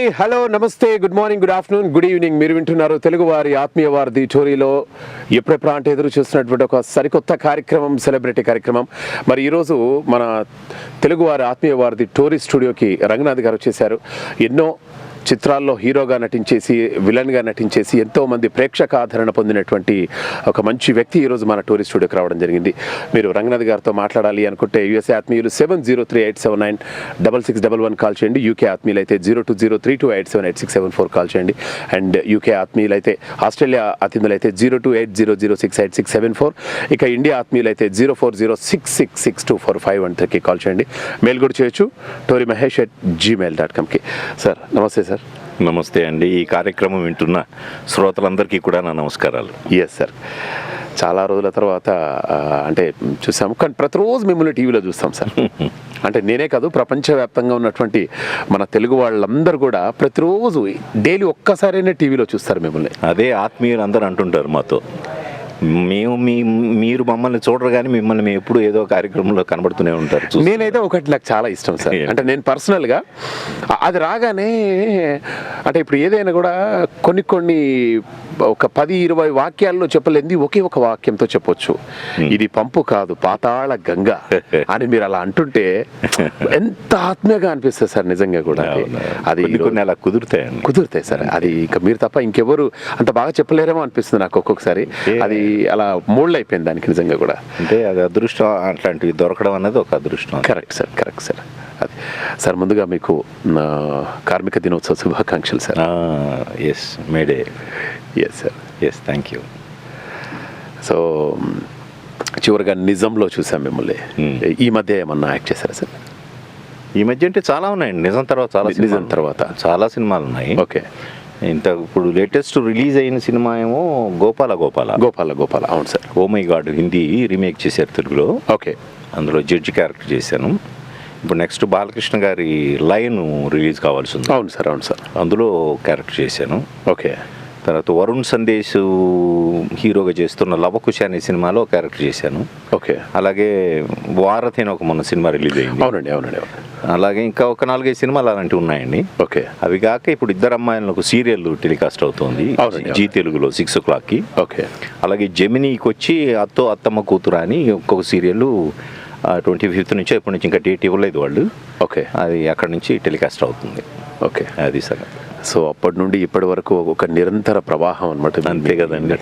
Hi, hello, నమస్తే, good morning, good afternoon, good evening. మీరు వింటున్నారు తెలుగు వారి ఆత్మీయ వారిది టోరీలో ఎప్పుడెప్పుడు అంటే ఎదురు చూస్తున్నటువంటి ఒక సరికొత్త కార్యక్రమం, సెలబ్రిటీ కార్యక్రమం. మరి ఈరోజు మన తెలుగు వారి ఆత్మీయ వారిది టోరీ స్టూడియోకి రంగనాథ్ గారు వచ్చేసారు. ఎన్నో చిత్రాల్లో హీరోగా నటించేసి, విలన్గా నటించేసి ఎంతోమంది ప్రేక్షక ఆదరణ పొందినటువంటి ఒక మంచి వ్యక్తి ఈరోజు మన టోరీ స్టూడియోకి రావడం జరిగింది. మీరు రంగనాథ్ గారితో మాట్లాడాలి అనుకుంటే యూఎస్ఏ ఆత్మీయులు 7038799611 కాల్ చేయండి. యూకే ఆత్మీయులు అయితే 0203287867 కాల్ చేయండి. అండ్ యూకే ఆత్మీయులు అయితే, ఆస్ట్రేలియా అతిథులు అయితే 0280068674. ఇక ఇండియా ఆత్మీయులు అయితే 0406662451 కాల్ చేయండి. మెయిల్ కూడా చేయొచ్చు, torymahesh@gmail.com. సార్ నమస్తే సార్. నమస్తే అండి. ఈ కార్యక్రమం వింటున్న శ్రోతలందరికీ కూడా నా నమస్కారాలు. ఎస్ సార్, చాలా రోజుల తర్వాత అంటే చూసాము, కానీ ప్రతిరోజు మిమ్మల్ని టీవీలో చూస్తాం సార్. అంటే నేనే కాదు, ప్రపంచవ్యాప్తంగా ఉన్నటువంటి మన తెలుగు వాళ్ళందరూ కూడా ప్రతిరోజు డైలీ ఒక్కసారైనా టీవీలో చూస్తారు మిమ్మల్ని. అదే ఆత్మీయులు అందరూ అంటుంటారు మాతో, మీరు మమ్మల్ని చూడరు కానీ మిమ్మల్ని మేము ఎప్పుడు ఏదో కార్యక్రమంలో కనబడుతూనే ఉంటారు. నేనైతే ఒకటి నాకు చాలా ఇష్టం సార్, అంటే నేను పర్సనల్గా అది రాగానే, అంటే ఇప్పుడు ఏదైనా కూడా కొన్ని ఒక 10-20 వాక్యాల్లో చెప్పలేంది ఒకే ఒక వాక్యంతో చెప్పొచ్చు. ఇది పంపు కాదు, పాతాళ గంగ అని మీరు అలా అంటుంటే ఎంత ఆత్మీయంగా అనిపిస్తుంది సార్. నిజంగా కూడా అది కొన్ని అలా కుదురుతాయి సార్. అది ఇంకా మీరు తప్ప ఇంకెవరు అంత బాగా చెప్పలేరేమో అనిపిస్తుంది నాకు ఒక్కొక్కసారి. అది అలా మోల్డ్ అయిపోయింది దానికి నిజంగా కూడా. అంటే అది అదృష్టం, అట్లాంటివి దొరకడం అనేది ఒక అదృష్టం. Correct sir, correct sir. అది సార్, ముందుగా మీకు కార్మిక దినోత్సవ శుభాకాంక్షలు sir. Yes, May Day. Yes sir. Yes, thank you. So చివరిగా నిజంలో చూసాం మిమ్మల్ని. ఈ మధ్య ఏమన్నా యాక్ట్ చేశారా సార్? ఈ మధ్య అంటే చాలా ఉన్నాయండి. నిజం తర్వాత చాలా సినిమాలు ఉన్నాయి. ఓకే. ఇప్పుడు లేటెస్ట్ రిలీజ్ అయిన సినిమా ఏమో గోపాల. అవును సార్. Oh my god Hindi remake చేశారు తెలుగులో. ఓకే. అందులో జడ్జి క్యారెక్టర్ చేశాను. ఇప్పుడు నెక్స్ట్ బాలకృష్ణ గారి లైన్ రిలీజ్ కావాల్సి ఉంది. అవును సార్. అందులో క్యారెక్టర్ చేశాను. ఓకే. తర్వాత వరుణ్ సందేశ్ హీరోగా చేస్తున్న లవకుశ అనే సినిమాలో క్యారెక్టర్ చేశాను. ఓకే. అలాగే వారధి అని ఒక మొన్న సినిమా రిలీజ్ అయింది. అవునండి. అలాగే ఇంకా ఒక 4-5 సినిమాలు అలాంటివి ఉన్నాయండి. ఓకే. అవి కాక ఇప్పుడు ఇద్దరు అమ్మాయిలకు సీరియల్ టెలికాస్ట్ అవుతుంది జీ తెలుగులో 6 o'clockకి. ఓకే. అలాగే జెమినీకి వచ్చి అత్తమ్మ కూతురు అని ఒక్కొక్క సీరియల్ 25th నుంచి, ఎప్పటి నుంచి ఇంకా డేట్ ఇవ్వలేదు వాళ్ళు. ఓకే. అది అక్కడ నుంచి టెలికాస్ట్ అవుతుంది. ఓకే. అది సార్. సో అప్పటి నుండి ఇప్పటి వరకు ఒక నిరంతర ప్రవాహం అనమాట. అంతే కదండి.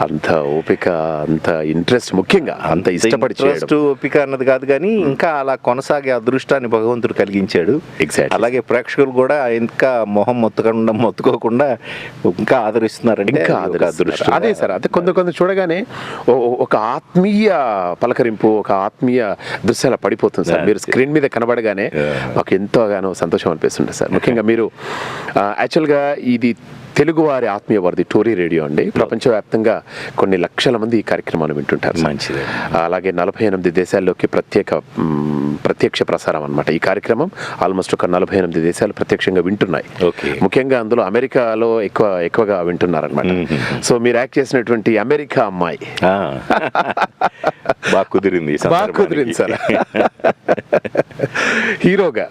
అంత ఓపిక, అంత ఇంట్రెస్ట్, ముఖ్యంగా అంత ఇష్టపడి ఓపిక అన్నది కాదు కానీ ఇంకా అలా కొనసాగే అదృష్టాన్ని భగవంతుడు కలిగించాడు. ఎగ్జాక్ట్. అలాగే ప్రేక్షకులు కూడా ఇంకా మొహం మొత్తుకోకుండా ఇంకా ఆదరిస్తున్నారంటే ఇంకా అదృష్టం. అదే సార్, అదే కొందరు చూడగానే ఒక ఆత్మీయ పలకరింపు, ఒక ఆత్మీయ దృశ్యాల పడిపోతుంది సార్. మీరు స్క్రీన్ మీద కనబడగానే మాకు ఎంతోగానో సంతోషం అనిపిస్తుంది సార్. ముఖ్యంగా మీరు యాక్చువల్గా ఇది తెలుగువారి ఆత్మీయ వారిది టోరీ రేడియో అండి. ప్రపంచవ్యాప్తంగా కొన్ని లక్షల మంది ఈ కార్యక్రమాన్ని వింటుంటారు. మంచిది. అలాగే 48 దేశాల్లోకి ప్రత్యక్ష ప్రసారం అనమాట ఈ కార్యక్రమం. ఆల్మోస్ట్ ఒక 48 దేశాలు ప్రత్యక్షంగా వింటున్నాయి. ముఖ్యంగా అందులో అమెరికాలో ఎక్కువగా వింటున్నారనమాట. సో మీరు యాక్ట్ చేసినటువంటి అమెరికా అమ్మాయి బాగా కుదిరింది సార్. హీరోగా.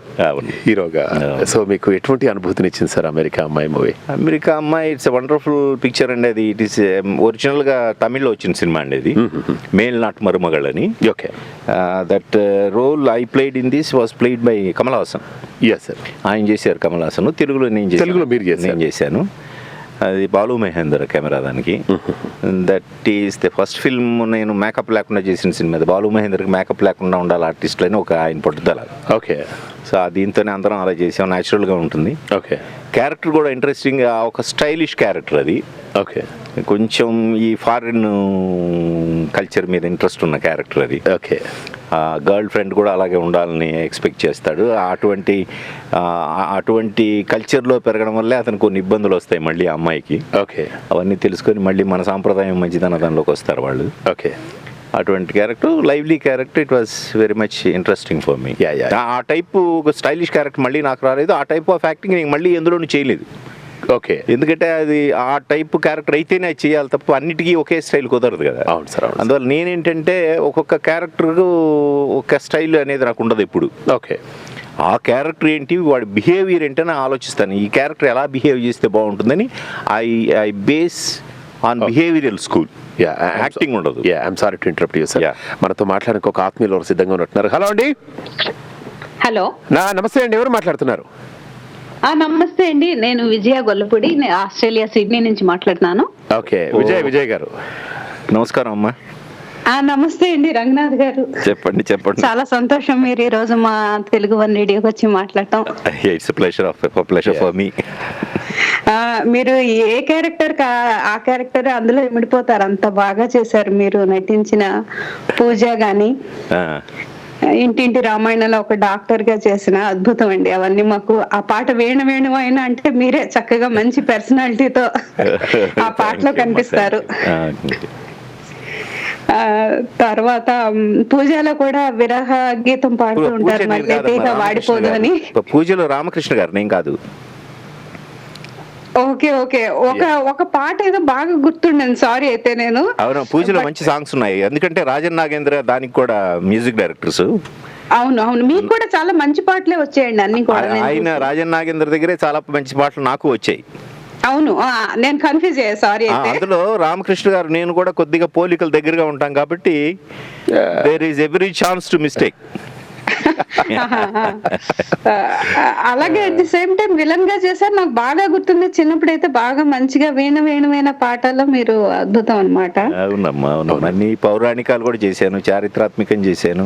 సో మీకు ఎటువంటి అనుభూతిని ఇచ్చింది సార్ అమెరికా అమ్మాయి మూవీ? అమెరికా అమ్మాయి ఇట్స్ ఎ వండర్ఫుల్ పిక్చర్ అండి. అది ఇట్ ఈస్ ఒరిజినల్ గా తమిళ్లో వచ్చిన సినిమా అండి. అది మేల్ నాట్ మరుమగళని. Okay. That role I played in this was played by Kamal Haasan. Yes sir. ఆయన చేశారు కమల్ హాసన్. తెలుగులో నేను చేశాను. అది బాలు మహేందర్ కెమెరా దానికి. That is the first film నేను మేకప్ లేకుండా చేసిన సినిమా. బాలు మహేందర్కి మేకప్ లేకుండా ఉండాలి ఆర్టిస్టులు అని ఒక ఆయన పట్టుదల. ఓకే. సో దీంతోనే అందరం అలా చేసాం. న్యాచురల్గా ఉంటుంది. ఓకే. క్యారెక్టర్ కూడా ఇంట్రెస్టింగ్, ఒక స్టైలిష్ క్యారెక్టర్ అది. ఓకే. కొంచెం ఈ ఫారిన్ కల్చర్ మీద ఇంట్రెస్ట్ ఉన్న క్యారెక్టర్ అది. ఓకే. గర్ల్ ఫ్రెండ్ కూడా అలాగే ఉండాలని ఎక్స్పెక్ట్ చేస్తాడు. అటువంటి కల్చర్లో పెరగడం వల్లే అతను కొన్ని ఇబ్బందులు వస్తాయి మళ్ళీ ఆ అమ్మాయికి. ఓకే. అవన్నీ తెలుసుకొని మళ్ళీ మన సాంప్రదాయం మంచిదన్న దానిలోకి వస్తారు వాళ్ళు. ఓకే. అటువంటి character, lively character. It was very much interesting for me. ఆ టైపు స్టైలిష్ క్యారెక్టర్ మళ్ళీ నాకు రాలేదు. ఆ టైప్ ఆఫ్ యాక్టింగ్ నేను మళ్ళీ ఎందులోనూ చేయలేదు. ఓకే. ఎందుకంటే అది ఆ టైప్ క్యారెక్టర్ అయితేనే అది చేయాలి తప్ప అన్నిటికీ ఒకే స్టైల్ కుదరదు కదా. అవును సార్. అందువల్ల నేనేంటంటే ఒక్కొక్క క్యారెక్టర్ ఒక స్టైల్ అనేది నాకు ఉండదు ఎప్పుడు. ఓకే. ఆ క్యారెక్టర్ ఏంటి, వాడి బిహేవియర్ ఏంటని ఆలోచిస్తాను. ఈ క్యారెక్టర్ ఎలా బిహేవ్ చేస్తే బాగుంటుందని I base on behavioural school. Acting ఉండదు. I'm sorry to interrupt you sir. మనతో మాట్లాడడానికి ఒక ఆత్మీయులు ఎవరు సిద్ధంగా ఉంటున్నారు. హలో అండి. హలో, నమస్తే అండి. ఎవరు మాట్లాడుతున్నారు? నమస్తే అండి, నేను విజయ గొల్లపూడి, ఆస్ట్రేలియా సిడ్నీ నుంచి మాట్లాడుతున్నాను. ఓకే, విజయ్ గారు నమస్కారం అమ్మా. నమస్తే అండి రంగనాథ్ గారు. చెప్పండి. చాలా సంతోషం మీరు ఈ రోజు మా తెలుగు వన్ రేడియోకి వచ్చి మాట్లాడటం. It's pleasure for me. మీరు ఏ క్యారెక్టర్ ఆ క్యారెక్టర్ అందులో ఇమిడిపోతారు, అంత బాగా చేశారు మీరు నటించిన. పూజ గాని, ఇంటింటి రామాయణంలో ఒక డాక్టర్ గా చేసిన అద్భుతం అండి. అవన్నీ మాకు ఆ పాట వేణు అయినా అంటే మీరే చక్కగా మంచి పర్సనాలిటీతో ఆ పాటలో కనిపిస్తారు. తర్వాత పూజలో కూడా విరహ గీతం పాడుతూ ఉంటారు, మళ్ళీ వాడిపోదు అని. పూజలో రామకృష్ణ గారు, నేను కాదు. ఓకే, ఒక పాట ఏదో బాగా గుర్తుండను, సారీ అయితే నేను. అవును, పూజలో మంచి సాంగ్స్ ఉన్నాయి, ఎందుకంటే రాజన్ నాగేంద్ర దానికి కూడా మ్యూజిక్ డైరెక్టర్స్. అవును, మీకు కూడా చాలా మంచి పాటలే వచ్చాయండి అన్ని కూడా. ఆయన రాజన్ నాగేంద్ర దగ్గరే చాలా మంచి పాటలు నాకు వచ్చాయి. అవును, నేను కన్ఫ్యూజ్ అయ్యా, సారీ అయితే. అందులో రామకృష్ణ గారు నేను కూడా కొద్దిగా పోలికలు దగ్గరగా ఉంటాం కాబట్టి there is every chance to mistake. అలాగే at the same time villain గా చేశారు. నాకు బాగా గుర్తుంది, చిన్నప్పుడు అయితే బాగా మంచిగా వేణువైన పాటల్లో మీరు అద్భుతం అన్నమాట. అవునమ్మా, అన్ని పౌరాణికాలు కూడా చేశాను, చారిత్రాత్మకం చేశాను,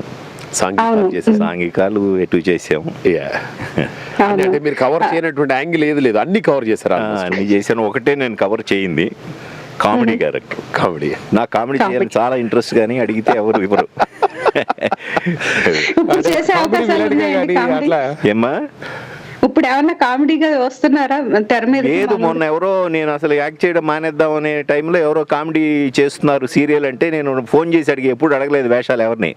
సాంఘికాలు ఎటు చేసాము. అంటే మీరు కవర్ చేయనటువంటి యాంగిల్ ఏది లేదు, అన్ని కవర్ చేశారు. అన్ని చేశాను. ఒకటే నేను కవర్ చేయింది కామెడీ క్యారెక్టర్. నాకు కామెడీ చేయాలని చాలా ఇంట్రెస్ట్, కానీ అడిగితే ఎవరు ఇవ్వరు. ఏమ్మా, ఇప్పుడు ఏమన్నా కామెడీగా వస్తున్నారా తెర మీద? లేదు, మొన్న ఎవరో నేను అసలు యాక్ట్ చేయడం మానేద్దాం అనే టైంలో ఎవరో కామెడీ చేస్తున్నారు సీరియల్ అంటే నేను ఫోన్ చేసి అడిగి, ఎప్పుడు అడగలేదు వేషాలు ఎవరిని.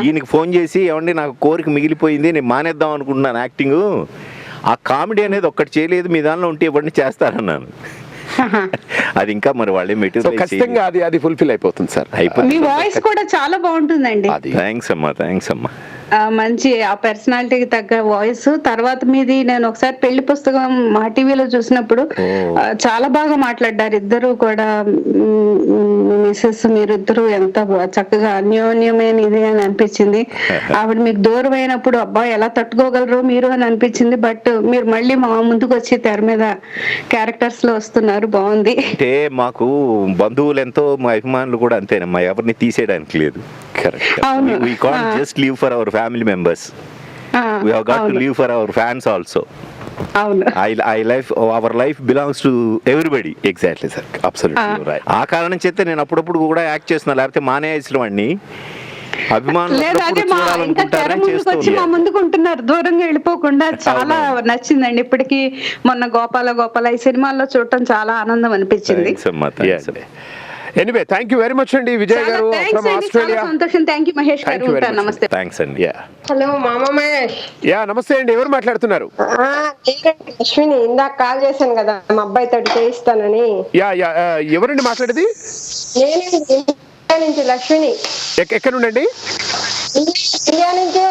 ఈయనకి ఫోన్ చేసి, ఏమండి నాకు కోరిక మిగిలిపోయింది, నేను మానేద్దాం అనుకుంటున్నాను యాక్టింగ్, ఆ కామెడీ అనేది ఒక్కటి చేయలేదు, మీ దానిలో ఉంటే ఎవరిని చేస్తారన్నాను. అది ఇంకా మరి వాళ్ళే మెటీరియల్ ఖచ్చితంగా అది ఫుల్ఫిల్ అయిపోతుంది సార్. మీ వాయిస్ కూడా చాలా బాగుంటుందండి. థ్యాంక్స్ అమ్మా. మంచి ఆ పర్సనాలిటీకి తగ్గ వాయిస్. తర్వాత మీది నేను ఒకసారి పెళ్లి పుస్తకం మా టీవీలో చూసినప్పుడు చాలా బాగా మాట్లాడారు ఇద్దరు కూడా, మిసెస్ మీరిద్దరు ఎంత చక్కగా అన్యోన్యమైన ఇది అని అనిపించింది. ఆవిడ మీకు దూరం అయినప్పుడు అబ్బా ఎలా తట్టుకోగలరు మీరు అని అనిపించింది. బట్ మీరు మళ్ళీ మా ముందుకు వచ్చి తెర మీద క్యారెక్టర్స్ లో వస్తున్నారు, బాగుంది. అంటే మాకు బంధువులు ఎంతో, మా అభిమానులు కూడా అంతేనమ్మా, ఎవరిని తీసేయడానికి లేదు. We can't just live for our family members. We have got to live for our fans also. Our life belongs to everybody. Exactly sir, absolutely right. ఆ కారణం చేత నేను అప్పుడప్పుడు కూడా యాక్ట్ చేస్తున్నా, లేకపోతే మానేయాల్సిన వాడిని. అభిమానులు మా ముందుకు ఉంటున్నారు, దూరంగా వెళ్ళిపోకుండా. చాలా నచ్చిందండి. ఇప్పటికీ మొన్న గోపాల ఈ సినిమాల్లో చూడటం చాలా ఆనందం అనిపించింది. Anyway, thank you very much అండి విజయ్ గారు ఫ్రమ్ ఆస్ట్రేలియా. సంతోషం. థ్యాంక్ యూ మహేష్ గారు. నమస్తే. థ్యాంక్స్ అండి. హలో మామ మహేష్. నమస్తే అండి. ఎవరు మాట్లాడుతున్నారు? అశ్విని, ఇందాక కాల్ చేశాను కదా మా అబ్బాయి తోటి చేయిస్తానని. ఎవరండి మాట్లాడేది? నేను నుంచి లక్ష్మిని. ఎక్కడ నుండి? ఇండియా నుంచి.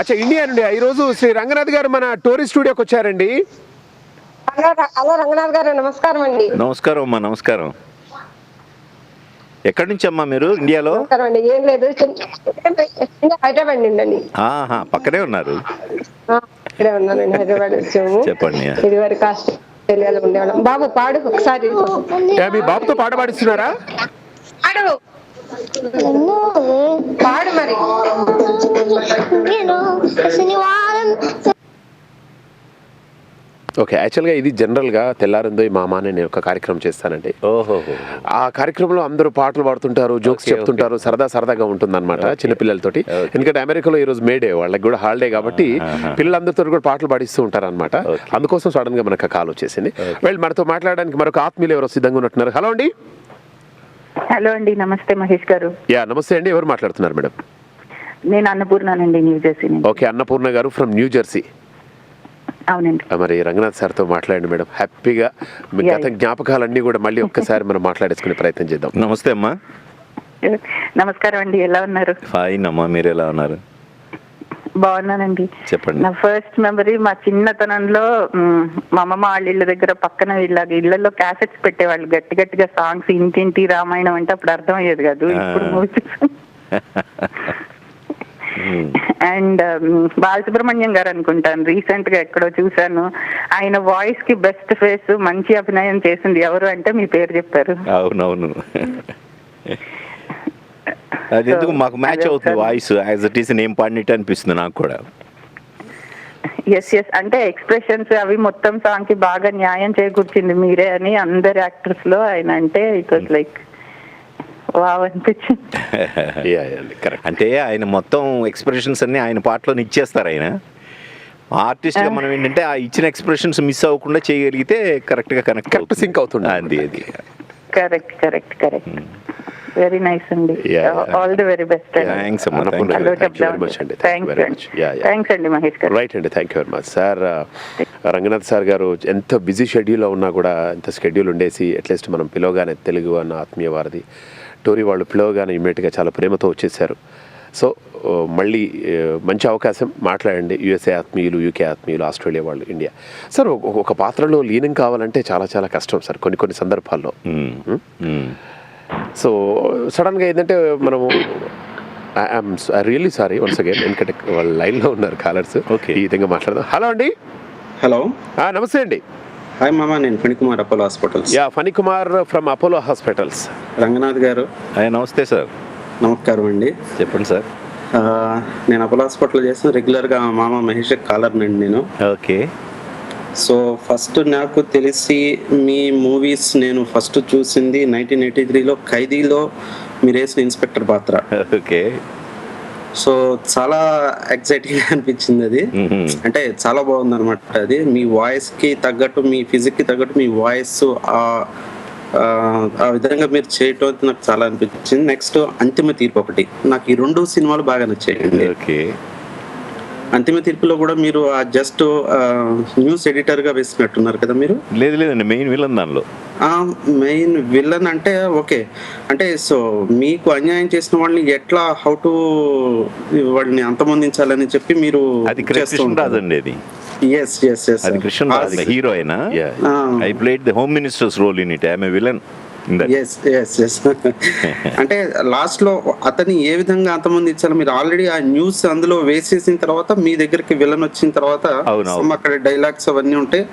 అచ్చా, ఇండియా నుండి. ఈ రోజు శ్రీ రంగనాథ్ గారు మన టోరీ స్టూడియోకి వచ్చారండి. హలో రంగనాథ్ గారు, నమస్కారం అండి. నమస్కారం అమ్మా. నమస్కారం. ఎక్కడి నుంచి అమ్మా మీరు? ఇండియాలో? ఏం లేదు, హైదరాబాద్ నుండి. పక్కనే ఉన్నారు. ఇక్కడే ఉన్నానండి, హైదరాబాద్ వచ్చాము. చెప్పండి. ఇది వరకు ఆస్ట్రేలియాలో ఉండేవాళ్ళం. బాబు పాడు ఒకసారి. మీ బాబుతో పాట పాడిస్తున్నారా? పాడు మరి. ఓకే, యాక్చువల్గా ఇది జనరల్గా తెల్లారిందో మామ అని నేను ఒక కార్యక్రమం చేస్తానండి. ఆ కార్యక్రమంలో అందరూ పాటలు పాడుతుంటారు, జోక్స్ చెప్తుంటారు, సరదాగా ఉంటుంది అనమాట చిన్నపిల్లలతోటి. ఎందుకంటే అమెరికాలో ఈ రోజు మేడే, వాళ్ళకి కూడా హాలిడే కాబట్టి పిల్లలందరితో కూడా పాటలు పాడిస్తూ ఉంటారు అనమాట. అందుకోసం సడన్ గా మనకు కాల్ వచ్చేసింది. మనతో మాట్లాడడానికి మరొక ఆత్మీయులు ఎవరో సిద్ధంగా ఉంటున్నారు. హలో అండి. హలో అండి, నమస్తే మహేష్ గారు. నమస్తే అండి. ఎవరు మాట్లాడుతున్నారు మేడం? నేను అన్నపూర్ణనండి, న్యూ జెర్సీ. ఓకే, అన్నపూర్ణ గారు ఫ్రమ్ న్యూ జెర్సీ. అవునండి. మరి రంగనాథ్ సార్తో మాట్లాడండి మేడం. హ్యాపీగా మీ గత జ్ఞాపకాలన్నీ కూడా మళ్ళీ ఒక్కసారి మనం మాట్లాడేసుకునే ప్రయత్నం చేద్దాం. నమస్తే అమ్మా. నమస్కారం అండి, ఎలా ఉన్నారు? ఫైన్ అమ్మా, మీరు ఎలా ఉన్నారు? బాగున్నానండి. చెప్పండి. నా ఫస్ట్ మెమరీ మా చిన్నతనంలో మా అమ్మమ్మ వాళ్ళ ఇళ్ళ దగ్గర పక్కన ఇళ్లలో క్యాసెట్స్ పెట్టేవాళ్ళు, గట్టి గట్టిగా సాంగ్స్, ఇంటింటి రామాయణం అంటే అప్పుడు అర్థం అయ్యేది కాదు, ఇప్పుడు మూవీస్. అండ్ బాలసుబ్రహ్మణ్యం గారు అనుకుంటాను, రీసెంట్ గా ఎక్కడో చూసాను, ఆయన వాయిస్ కి బెస్ట్ ఫేస్, మంచి అభినయం చేసింది ఎవరు అంటే మీ పేరు చెప్పారు. అవునవును, అది ఎందుకు మాకు మ్యాచ్ అవుతుంది voice, as it is name పాడినట్టు అనిపిస్తుంది నాకు కూడా. ఎస్ అంటే ఎక్స్ప్రెషన్స్ అవి మొత్తం సాంగ్ కి బాగా న్యాయం చేకూర్చింది మీరే అని అందరు యాక్టర్స్ లో ఆయన అంటే ఇట్ వాస్ లైక్ వావ్ అనిపించింది. అంటే ఆయన మొత్తం ఎక్స్ప్రెషన్స్ అన్ని ఆయన పాటలో ఇచ్చేస్తారు. ఆయన ఆర్టిస్ట్ గా మనం ఏంటంటే ఆ ఇచ్చిన ఎక్స్ప్రెషన్స్ మిస్ అవ్వకుండా చేయగలిగితే కరెక్ట్ గా కనెక్ట్ సింక్ అవుతుంది. అది కరెక్ట్ వెరీ నైస్ అండి. All the very best. Thanks అమ్మా. థ్యాంక్స్ అండి మహేష్ గారు. రైట్ అండి, thank you very much sir. Ranganath sir గారు ఎంత బిజీ షెడ్యూల్లో ఉన్నా కూడా, ఎంత షెడ్యూల్ ఉండేసి అట్లీస్ట్ మనం పిలవగానే తెలుగు అన్న ఆత్మీయ వారిది టోరీ వాళ్ళు పిలవగానే ఇమ్మీడియట్గా చాలా ప్రేమతో వచ్చేసారు. సో మళ్ళీ మంచి అవకాశం, మాట్లాడండి. యుఎస్ఏ ఆత్మీయులు, యూకే ఆత్మీయులు, ఆస్ట్రేలియా వాళ్ళు, ఇండియా. సార్ ఒక పాత్రలో లీనం కావాలంటే చాలా చాలా కష్టం సార్ కొన్ని సందర్భాల్లో. సో సడన్గా ఏంటంటే మనము I'm really sorry once again, ఎందుకంటే వాళ్ళ లైన్లో ఉన్నారు కాలర్స్. ఓకే, ఈ విధంగా మాట్లాడదాం. హలో అండి. హలో, నమస్తే అండి. హాయ్ మామ, నేను Phanikumar, Apollo hospitals. Phanikumar from Apollo hospitals. Ranganath గారు నమస్తే సార్. నమస్కారం అండి. చెప్పండి సార్. నేను అపోలో హాస్పిటల్ చేసిన రెగ్యులర్గా మామ మహేష్ కాలర్నండి నేను. ఓకే. సో ఫస్ట్ నాకు తెలిసి మీ మూవీస్ నేను ఫస్ట్ చూసింది 1983లో ఖైదీలో మీరు వేసిన ఇన్స్పెక్టర్ పాత్ర. ఓకే. సో చాలా ఎక్సైటింగ్ అనిపించింది అది. అంటే చాలా బాగుంది అనమాట. అది మీ వాయిస్ కి తగ్గట్టు, మీ ఫిజిక్ కి తగ్గట్టు మీ వాయిస్ ఆ విధంగా మీరు చేయటం నాకు చాలా అనిపించింది. నెక్స్ట్ అంతిమ తీర్పు ఒకటి, నాకు ఈ 2 సినిమాలు బాగా నచ్చాయండి. ఓకే. అంతిమ తీర్పులో కూడా మీరు జస్ట్ న్యూస్ ఎడిటర్ గా వేసినట్టున్నారు కదా మీరు? లేదండి, మెయిన్ విలన్ దానిలో. మెయిన్ విలన్ అంటే ఓకే, అంటే సో మీకు అన్యాయం చేసిన వాళ్ళని ఎట్లా హౌ టు వాళ్ళని అంతమొందించాలని చెప్పి మీరు అది కృష్ణరాజండి. అది అది కృష్ణరాజ్ హీరో అయినా I played the home minister's role in it. I am a villain. అంటే లాస్ట్ లో అతని ఏ విధంగా అంతమంది ఇచ్చారు మీరు ఆల్రెడీ ఆ న్యూస్ అందులో వేసేసిన తర్వాత మీ దగ్గరికి విలన్ వచ్చిన తర్వాత అక్కడ డైలాగ్స్ అవన్నీ ఉంటాయి,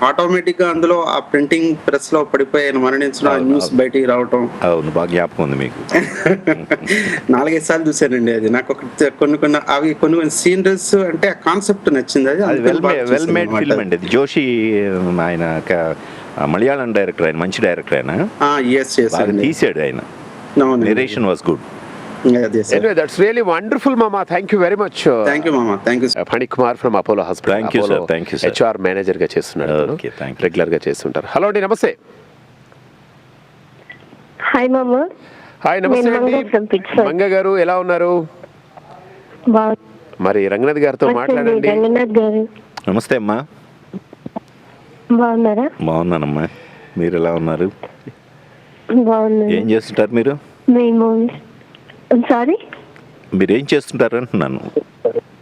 ఆటోమేటిక్ గా అందులో ఆ ప్రింటింగ్ ప్రెస్ లో పడిపోయి ఆయన మరణించడం, ఆ న్యూస్ బయటికి రావటం. అవును, బాగా జ్ఞాపకం ఉంది మీకు. 4-5 సార్లు చూసానండి అది. నాకు కొన్ని సీనరీస్ అంటే ఆ కాన్సెప్ట్ నచ్చింది. అది వెల్ మేడ్ ఫిల్మ్ అండి. జోషి ఆయన మలయాళం డైరెక్టర్, ఆయన మంచి డైరెక్టర్. ఆయన తీసాడు, ఆయన narration was good. Anyway, that's really wonderful, Mama. Thank you very much. Thank you, Mama. Thank you. Phanikumar from Apollo Hospital. Thank you, sir. HR manager గా చేస్తున్నాడు. Okay, thank you. Regular గా చేస్తుంటారు. Hello అండి, నమస్తే. Hi మామ. Hi, నమస్తే అండి. మంగ గారు ఎలా ఉన్నారు? మరి రంగనాథ్ గారితో మాట్లాడండి. రంగనాథ్ గారు నమస్తే అమ్మా. బాగున్నారా? బాగున్నానమ్మా, మీరు ఎలా ఉన్నారు? బాగున్నాను. ఏం చేస్తుంటారు మీరు? సారీ, మీరు ఏం చేస్తుంటారు అంటున్నాను.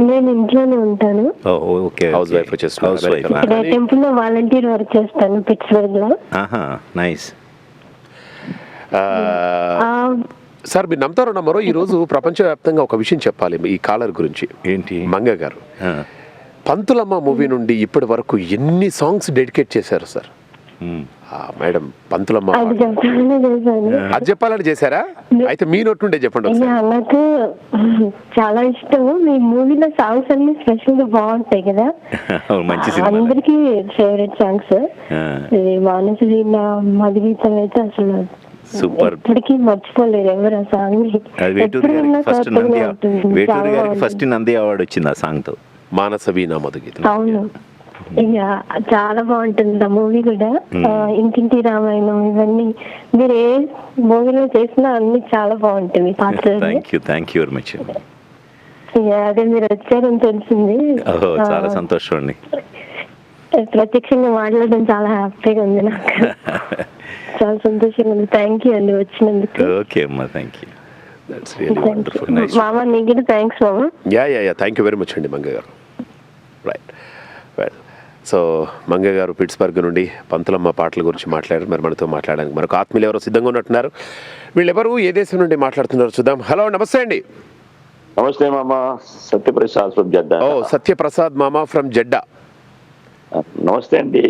నేను ఇంట్లోనే ఉంటాను. Okay, house wife. House wife. Temple లో వాలంటీర్ వర్క్ చేస్తాను, పిట్స్బర్గ్ లో. నైస్. సార్, మీరు నమ్ముతారో నమ్మరో, ఈ రోజు ప్రపంచవ్యాప్తంగా ఒక విషయం చెప్పాలి ఈ కాలర్ గురించి. ఏంటి? మంగ గారు పంతులమ్మ మూవీ నుండి ఇప్పటి వరకు ఎన్ని సాంగ్స్ డెడికేట్ చేశారు సార్? మేడం, పంతులమ్మ అది చెప్పాలని చేశారా? అయితే మీ నోట్ నుండే చెప్పండి. నాకు చాలా ఇష్టం మీ మూవీలో సాంగ్స్ అన్ని స్పెషల్ గా బాగుంటాయి కదా, అందరికి ఫేవరెట్ సాంగ్స్. మానసి మధుగీతం అయితే అసలు సూపర్, ఇప్పటికీ మర్చిపోలేరు ఎవరు ఆ సాంగ్. ఫస్ట్ నంది అవార్డు వచ్చింది ఆ సాంగ్ తో, మానస వీణ మధుగీతం. అవును, ఇక చాలా బాగుంటుంది ఆ మూవీ కూడా. ఇంటింటి రామాయణం ఇవన్నీ మీరు ఏ మూవీలో చేసినా అన్ని చాలా బాగుంటుంది పాత్రలు. Thank you very much. అదే మీరు వచ్చారని తెలిసింది, చాలా సంతోషం అండి. ప్రత్యక్షంగా మాట్లాడడం చాలా హ్యాపీగా ఉంది నాకు. చాలా సంతోషంగా ఉంది. థ్యాంక్ యూ అండి వచ్చినందుకు. ఓకే అమ్మా, thank you. That's really wonderful. Nice. మామ నీకు థ్యాంక్స్ మామ. Yeah thank you very much అండి మంగ గారు. రైట్. వెల్, సో మంగ గారు పిట్స్బర్గ్ నుండి పంతులమ్మ పాటల గురించి మాట్లాడారు. మరి మనతో మాట్లాడడానికి మరొక ఆత్మీయులు ఎవరో సిద్ధంగా ఉన్నట్టున్నారు. వీళ్ళెవరు ఏ దేశం నుండి మాట్లాడుతున్నారు చూద్దాం. హలో, నమస్తే అండి. నమస్తే మామ, సత్యప్రసాద్ ఫ్రమ్ జడ్డా. ఓ, సత్యప్రసాద్ మామ ఫ్రమ్ జడ్డా. నమస్తే అండి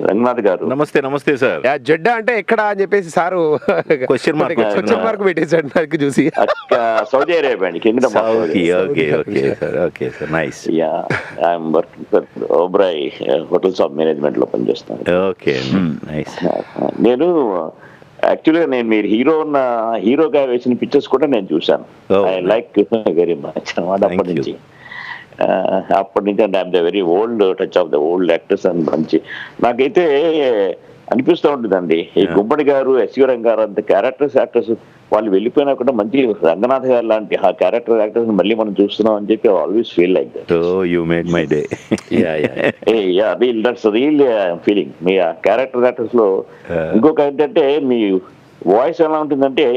రంగనాథ్ గారు. నమస్తే సార్. జడ్డా అంటే ఎక్కడ అని చెప్పేసి సారు క్వశ్చన్ మార్క్ పెట్టేసాడు నాకు చూసి. సౌదీ అరేబియా అండి, Kingdom. Okay sir, nice. Yeah, I'm working for Oberoi hotels of management లో పనిచేస్తాను. Okay, nice. నేను యాక్చువల్గా మీరు హీరోగా వేసిన పిక్చర్స్ కూడా నేను చూశాను. ఐ లైక్ వెరీ మచ్ అప్పటి నుంచి అంటే I'm the very old touch of the old actors అని మంచి నాకైతే అనిపిస్తూ ఉంటుందండి. ఈ గుమ్మడి గారు, ఎస్వి రంగారు అంత యాక్టర్స్ వాళ్ళు వెళ్ళిపోయినా కూడా మంచి రంగనాథ్ గారు లాంటి ఆ క్యారెక్టర్ యాక్టర్స్ మళ్ళీ మనం చూస్తున్నాం అని చెప్పి always feel like that. You made my day. That's real feeling. మీ ఆ క్యారెక్టర్ యాక్టర్స్ లో ఇంకొక ఏంటంటే మీ వాయిస్ ఎలా ఉంటుందంటే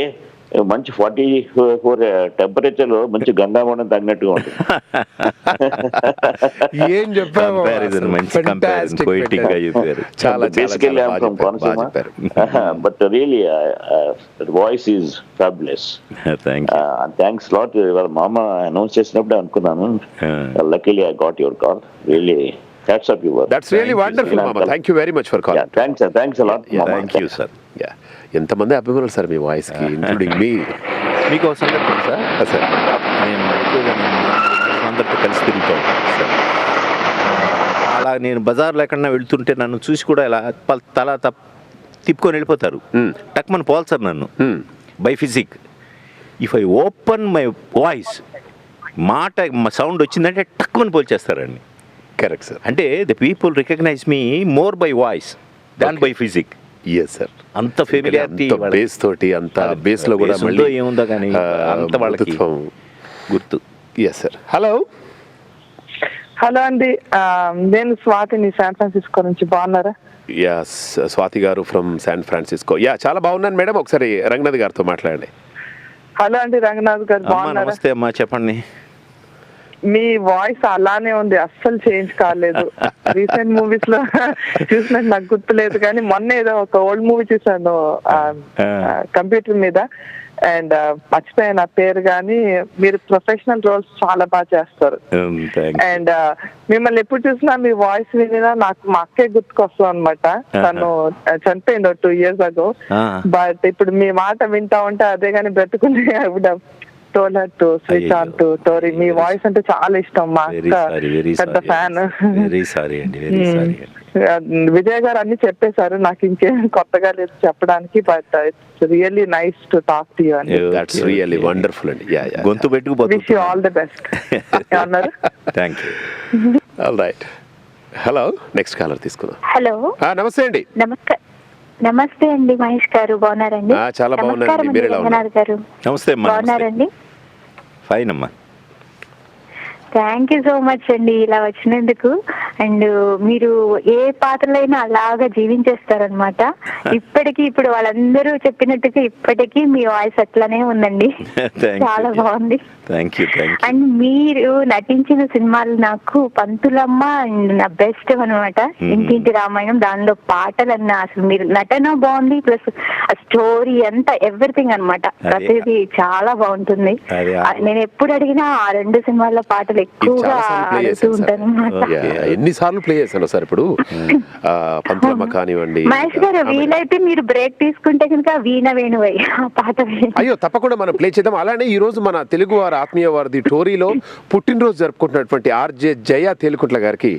మంచి 44 టెంపరేచర్ లో మంచి గంగామోడం తగినట్టుగా ఉంటుంది. ఏం చెప్పారు, but really voice is fabulous. Thanks lot. ఇవాళ మామ అనౌన్స్ చేసినప్పుడు అనుకున్నాను, luckily I got your call. Really hats off your. That's really wonderful మామ. Thank you very much for calling. Thanks a lot. Thank you sir. ఎంతమంది అభిమానులు sir మీ voice కి, including మీ. మీకు ఒక సంగతి తెలుసా సార్, నేను ఎక్కువగా అందరితో కలిసి తిరుగుతూ ఉంటాను సార్. అలా నేను బజార్లో ఎక్కడన్నా వెళ్తుంటే నన్ను చూసి కూడా ఇలా తల తిప్పుకొని వెళ్ళిపోతారు. టక్మని పోల్ సార్ నన్ను by physique. If I open my voice, మాట సౌండ్ వచ్చిందంటే టక్మని పోల్చేస్తారండి. Correct sir. అంటే the people recognise me more by voice than by physique. yes sir. అంత ఫెమిలియారిటీ బేస్ తోటి, అంత బేస్ లో కూడా మళ్ళీ ఏముందో కానీ అంత వాళ్ళకి గుర్తు. yes sir. హలో అండి, నేను స్వాతిని శాన్ ఫ్రాన్సిస్కో నుంచి. బాగున్నారా? యస్, స్వాతి గారు ఫ్రమ్ శాన్ ఫ్రాన్సిస్కో. చాలా బాగున్నాను మేడం. ఒకసారి రంగనాథ్ గారితో మాట్లాడండి. హలో అండి, రంగనాథ్ గారు బాగున్నారా? నమస్తే అమ్మా, చెప్పండి. మీ వాయిస్ అలానే ఉంది, అస్సలు చేంజ్ కాలేదు. రీసెంట్ మూవీస్ లో చూసినట్టు నాకు గుర్తులేదు, కానీ మొన్న ఏదో ఒక ఓల్డ్ మూవీ చూసాను కంప్యూటర్ మీద, అండ్ మర్చిపోయాను ఆ పేరు. కానీ మీరు ప్రొఫెషనల్ రోల్స్ చాలా బాగా చేస్తారు. అండ్ మిమ్మల్ని ఎప్పుడు చూసినా మీ వాయిస్ వినినా నాకు మా అక్కే గుర్తుకొస్తాం అనమాట. తను చనిపోయింది 2 years ago. బట్ ఇప్పుడు మీ మాట వింటా ఉంటే అదే కానీ బ్రతుకుంటే told her to switch on to Tori. Me voice అంటే చాలా ఇష్టం, మా అక్క పెద్ద ఫ్యాన్. విజయ్ గారు అన్ని చెప్పేశారు, నాకు ఇంకేం కొత్తగా లేదు చెప్పడానికి. But it's really nice to talk to you అండి. దట్స్ రియల్లీ వండర్ఫుల్ అండి. గొంతు పెట్టుకుపోతుంది. Wish you all the best అన్నారు. Thank you. All right. Hello, next caller తీసుకుందాం. హలో, నమస్తే అండి. నమస్తే అండి మహేష్ గారు, బాగున్నారండి? చాలా బాగున్నారండి. మీరు ఎలా ఉన్నారు? నమస్తే అమ్మా. బాగున్నారండి? ఫైన్ అమ్మా. థ్యాంక్ యూ సో మచ్ అండి ఇలా వచ్చినందుకు. అండ్ మీరు ఏ పాత్రలైనా అలాగా జీవించేస్తారనమాట. ఇప్పుడు వాళ్ళందరూ చెప్పినట్టుగా ఇప్పటికీ మీ వాయిస్ అట్లానే ఉందండి. చాలా బాగుంది. అండ్ మీరు నటించిన సినిమాలు నాకు పంతులమ్మ అండ్ నా బెస్ట్ అనమాట. ఇంటింటి రామాయణం, దానిలో పాటలన్నా అసలు మీరు నటన బాగుంది, ప్లస్ స్టోరీ అంతా ఎవ్రీథింగ్ అనమాట. ప్రతిదీ చాలా బాగుంటుంది. నేను ఎప్పుడు అడిగినా ఆ 2 సినిమాల్లో పాటలు ఎక్కువగా అడుగుతూ ఉంటాను అనమాట. ఎన్నిసార్లు ప్లే చేశాను సార్ ఇప్పుడు పంతులమ్మ కానివ్వండి. మహేష్ గారు వీలైతే మీరు బ్రేక్ తీసుకుంటే కనుక వీణ వేణువై ఆ పాట. అయ్యో తప్పకుండా మనం ప్లే చేద్దాం. అలానే ఈ రోజు మన తెలుగు వారి ఆత్మీయ వారిది టోరీలో పుట్టినరోజు జరుపుకుంటున్నటువంటి ఆర్జే జయ తేలుకుంట్ల గారికి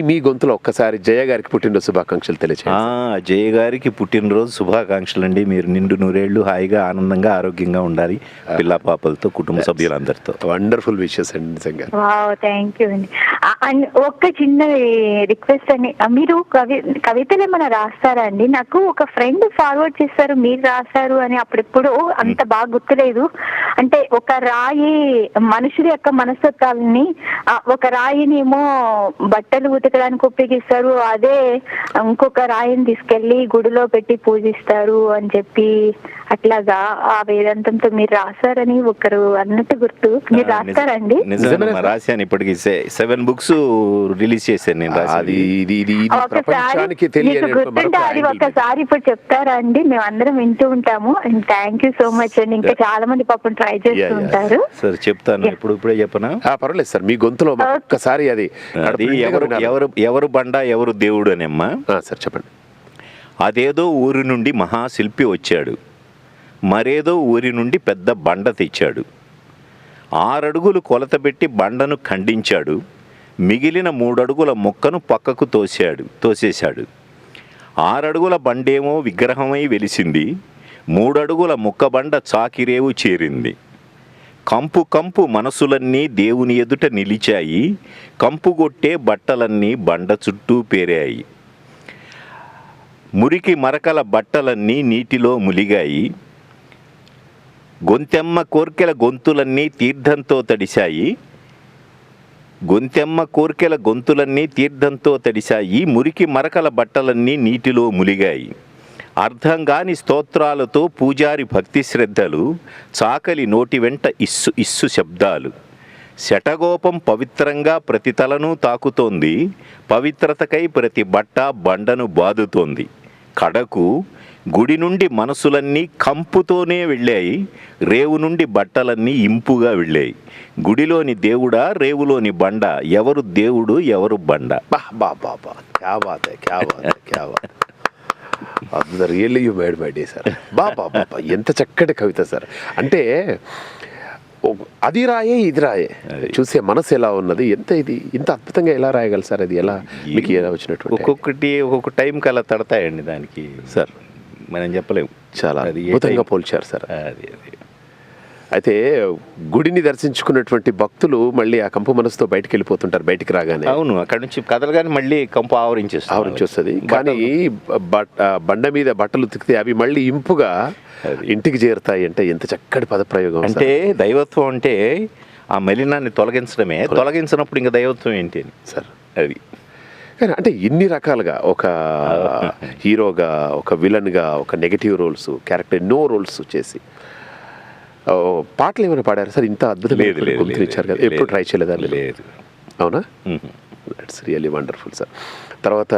మీ గొంతులో ఒక్కసారి జయ గారికి పుట్టినరోజు శుభాకాంక్షలు తెలియజేయండి. జయ గారికి పుట్టినరోజు శుభాకాంక్షలు అండి. మీరు నిండు నూరేళ్లు హాయిగా ఆనందంగా ఆరోగ్యంగా ఉండాలి, పిల్ల పాపలతో కుటుంబ సభ్యులందరితో. వండర్ఫుల్ విషెస్ అండి నిజంగా. వావ్, థ్యాంక్ యూ అండి. అండ్ ఒక్క చిన్న రిక్వెస్ట్ అండి, మీరు కవితలు ఏమైనా రాస్తారా అండి? నాకు ఒక ఫ్రెండ్ ఫార్వర్డ్ చేస్తారు మీరు రాశారు అని, అప్పుడెప్పుడు అంత బాగా గుర్తులేదు. అంటే ఒక రాయి మనుషుల యొక్క మనస్తత్వాలని, ఒక రాయినేమో బట్టలు ఉతకడానికి ఉపయోగిస్తారు, అదే ఇంకొక రాయిని తీసుకెళ్లి గుడిలో పెట్టి పూజిస్తారు అని చెప్పి అట్లాగా ఆ వేదాంతంతో మీరు రాశారని ఒకరు అన్నట్టు గుర్తు. మీరు రాస్తారండి? రాశాను, ఇప్పటికి 7 books రిలీజ్ చేశాను నేను. అది అది ఒక్కసారి ఇప్పుడు చెప్తారా అండి? మేము అందరం వింటూ ఉంటాము. And thank you so much అండి. ఇంకా చాలా మంది పాపం ట్రై చేస్తూ ఉంటారు. సార్ చెప్తాను, ఇప్పుడే చెప్పనా? పర్వాలేదు సార్, మీ గొంతులో ఒక్కసారి అది ఎవరు బండ ఎవరు దేవుడు అనేమ్మా. సార్ చెప్పండి. అదేదో ఊరి నుండి మహాశిల్పి వచ్చాడు, మరేదో ఊరి నుండి పెద్ద బండ తెచ్చాడు. 6 అడుగులు కొలత పెట్టి బండను ఖండించాడు, మిగిలిన 3 అడుగుల మొక్కను పక్కకు తోసేశాడు. 6 అడుగుల బండేమో విగ్రహమై వెలిసింది, 3 అడుగుల మొక్క బండ చాకిరేవు చేరింది. కంపు కంపు మనసులన్నీ దేవుని ఎదుట నిలిచాయి, కంపుగొట్టే బట్టలన్నీ బండ చుట్టూ పేరాయి. మురికి మరకల బట్టలన్నీ నీటిలో ములిగాయి, గొంతెమ్మ కోర్కెల గొంతులన్నీ తీర్థంతో తడిశాయి, మురికి మరకల బట్టలన్నీ నీటిలో ములిగాయి. అర్థం కాని స్తోత్రాలతో పూజారి భక్తి శ్రద్ధలు, చాకలి నోటి వెంట ఇస్సు ఇస్సు శబ్దాలు. శటగోపం పవిత్రంగా ప్రతి తలను తాకుతోంది, పవిత్రతకై ప్రతి బట్ట బండను బాదుతోంది. కడకు గుడి నుండి మనసులన్నీ కంపుతోనే వెళ్ళాయి, రేవు నుండి బట్టలన్నీ ఇంపుగా వెళ్ళాయి. గుడిలోని దేవుడా రేవులోని బండ, ఎవరు దేవుడు ఎవరు బండ? Really you made my day sir. బాబా ఎంత చక్కటి కవిత సార్. అంటే అది రాయే ఇది రాయే, చూసే మనసు ఎలా ఉన్నది, ఇంత అద్భుతంగా ఎలా రాయగలరు సార్? అది ఎలా మీకు ఎలా వచ్చినట్టు? ఒక్కొక్క టైంకి అలా తడతాయండి దానికి సార్, మనం చెప్పలేము. చాలా అద్భుతంగా పోల్చారు సార్. అయితే గుడిని దర్శించుకున్నటువంటి భక్తులు మళ్ళీ ఆ కంపు మనసుతో బయటకు వెళ్ళిపోతుంటారు బయటికి రాగానే. అవును, అక్కడ నుంచి కదలగానే మళ్ళీ కంపు ఆవరించేస్తుంది. కానీ బండ మీద బట్టలు ఉతికితే అవి మళ్ళీ ఇంపుగా ఇంటికి చేరుతాయి. అంటే ఎంత చక్కటి పదప్రయోగం. అంటే దైవత్వం అంటే ఆ మలినాన్ని తొలగించడమే. తొలగించినప్పుడు ఇంకా దైవత్వం ఏంటి అని సార్ అది. కానీ అంటే ఇన్ని రకాలుగా ఒక హీరోగా, ఒక విలన్గా, ఒక నెగటివ్ రోల్స్, క్యారెక్టర్ ఎన్నో రోల్స్ చేసి పాటలు ఏమైనా పాడారు సార్? ఇంత అద్భుతమైన ఇచ్చారు కదా, ఎప్పుడు ట్రై చేయలేదా? లేదు. అవునా? That's really wonderful sir. తర్వాత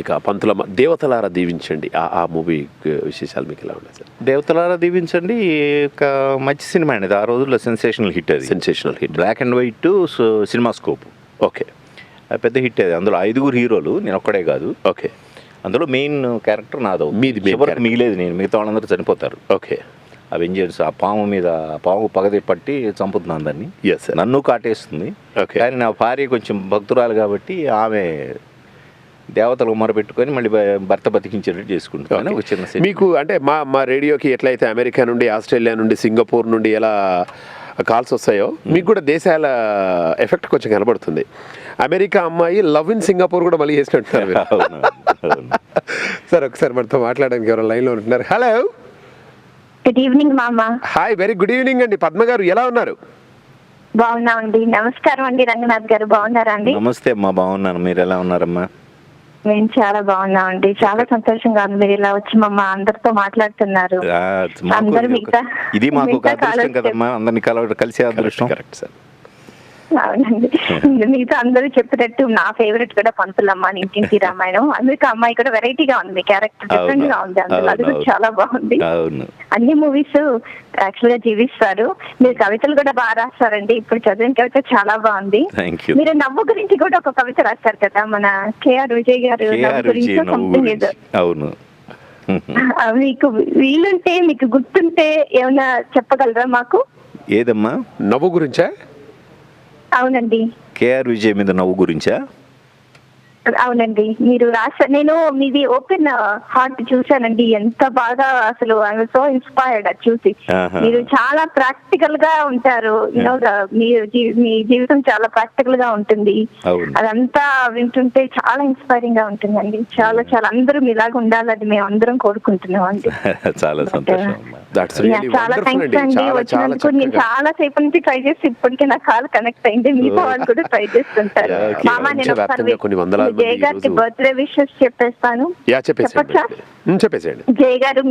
ఇక పంతుల దేవతలారా దీవించండి, ఆ మూవీ విశేషాలు మీకు ఎలా ఉన్నాయి సార్? దేవతలారా దీవించండి ఒక మంచి సినిమా అండి. ఆ రోజుల్లో సెన్సేషనల్ హిట్. అది sensational hit, black and white cinema scope. Okay, పెద్ద హిట్ అది. అందులో 5 హీరోలు, నేను ఒక్కడే కాదు. ఓకే, అందులో మెయిన్ క్యారెక్టర్ నాదో. మిగిలేదు నేను, మిగతా వాళ్ళందరూ చనిపోతారు. ఓకే, అవెంజర్స్ ఆ పాము పగది పట్టి చంపుతున్నాను దాన్ని, నన్ను కాటేస్తుంది. కానీ నా భార్య కొంచెం భక్తురాలు కాబట్టి ఆమె దేవతలకు మొరపెట్టుకొని మళ్ళీ భర్త బతికించేటట్టు చేసుకుంటాను. ఒక చిన్న మీకు అంటే మా రేడియోకి ఎట్లయితే అమెరికా నుండి, ఆస్ట్రేలియా నుండి, సింగపూర్ నుండి ఎలా కాల్స్ వస్తాయో మీకు కూడా దేశాల ఎఫెక్ట్ కొంచెం కనబడుతుంది. అమెరికా అమ్మాయి లవ్ ఇన్ సింగపూర్ కూడా మళ్ళీ చేసినట్టున్నారు సార్. ఒకసారి మనతో మాట్లాడడానికి ఎవరు లైన్లో ఉంటున్నారు. హలో, గుడ్ ఈవినింగ్ మామ. హాయ్, వెరీ గుడ్ ఈవినింగ్ అండి. పద్మ గారు ఎలా ఉన్నారు? బాగున్నామండి. నమస్కారం అండి రంగనాథ్ గారు, బాగున్నారా అండి? నమస్తే అమ్మా, బాగున్నాను. మీరు ఎలా ఉన్నారమ్మా? మేము చాలా బాగున్నామండి. చాలా సంతోషంగా ఉంది మీరు ఇలా వచ్చి మమ్మ అందరితో మాట్లాడుతున్నారు. ఇది మాకు ఒక అదృష్టం కదమ్మా, అందరినీ కలిసే అదృష్టం. Correct sir. అవునండి, మీతో అందరూ చెప్పినట్టు నా ఫేవరెట్ కూడా పంతులమ్మ ఇంటింటి రామాయణం. అందుకే అమ్మాయి కూడా వెరైటీగా ఉంది, క్యారెక్టర్ డిఫరెంట్ గా ఉంది, అందులో అది కూడా చాలా బాగుంది. అన్ని మూవీస్ యాక్చువల్ గా జీవిస్తారు. మీరు కవితలు కూడా బాగా రాస్తారండి. ఇప్పుడు చదివిన కవిత చాలా బాగుంది. మీరు నవ్వు గురించి కూడా ఒక కవిత రాస్తారు కదా, మన కేఆర్ విజయ్ గారు గురించి సంథింగ్ ఏదో. అవును, మీకు వీలుంటే, మీకు గుర్తుంటే ఏమైనా చెప్పగలరా మాకు? ఏదమ్మా? నవ్వు గురించా? అవునండి, కేఆర్ విజయ్ మీద నవ్వు గురించా? అవునండి, మీరు నేను మీది ఓపెన్ హార్ట్ చూశానండి. ఎంత బాగా అసలు ఐ వాజ్ సో ఇన్స్పైర్డ్ అది చూసి. మీరు చాలా ప్రాక్టికల్ గా ఉంటారు. యూనో మీ జీవితం చాలా ప్రాక్టికల్ గా ఉంటుంది. అదంతా వింటుంటే చాలా ఇన్స్పైరింగ్ గా ఉంటుందండి. చాలా చాలా అందరూ మీలాగా ఉండాలని మేము అందరం కోరుకుంటున్నాం అండి. చాలా సంతోషం. చాలా థ్యాంక్స్ అండి వచ్చినందుకు. నేను చాలా సేపు నుంచి ట్రై చేసి ఇప్పటికే నా కాల్ కనెక్ట్ అయింది. మిగతా వాళ్ళు కూడా ట్రై చేస్తుంటారు. మామ, నేను జయ గారికి బర్త్డే విషెస్ చెప్పేస్తాను. చెప్పచ్చా? జయ గారు,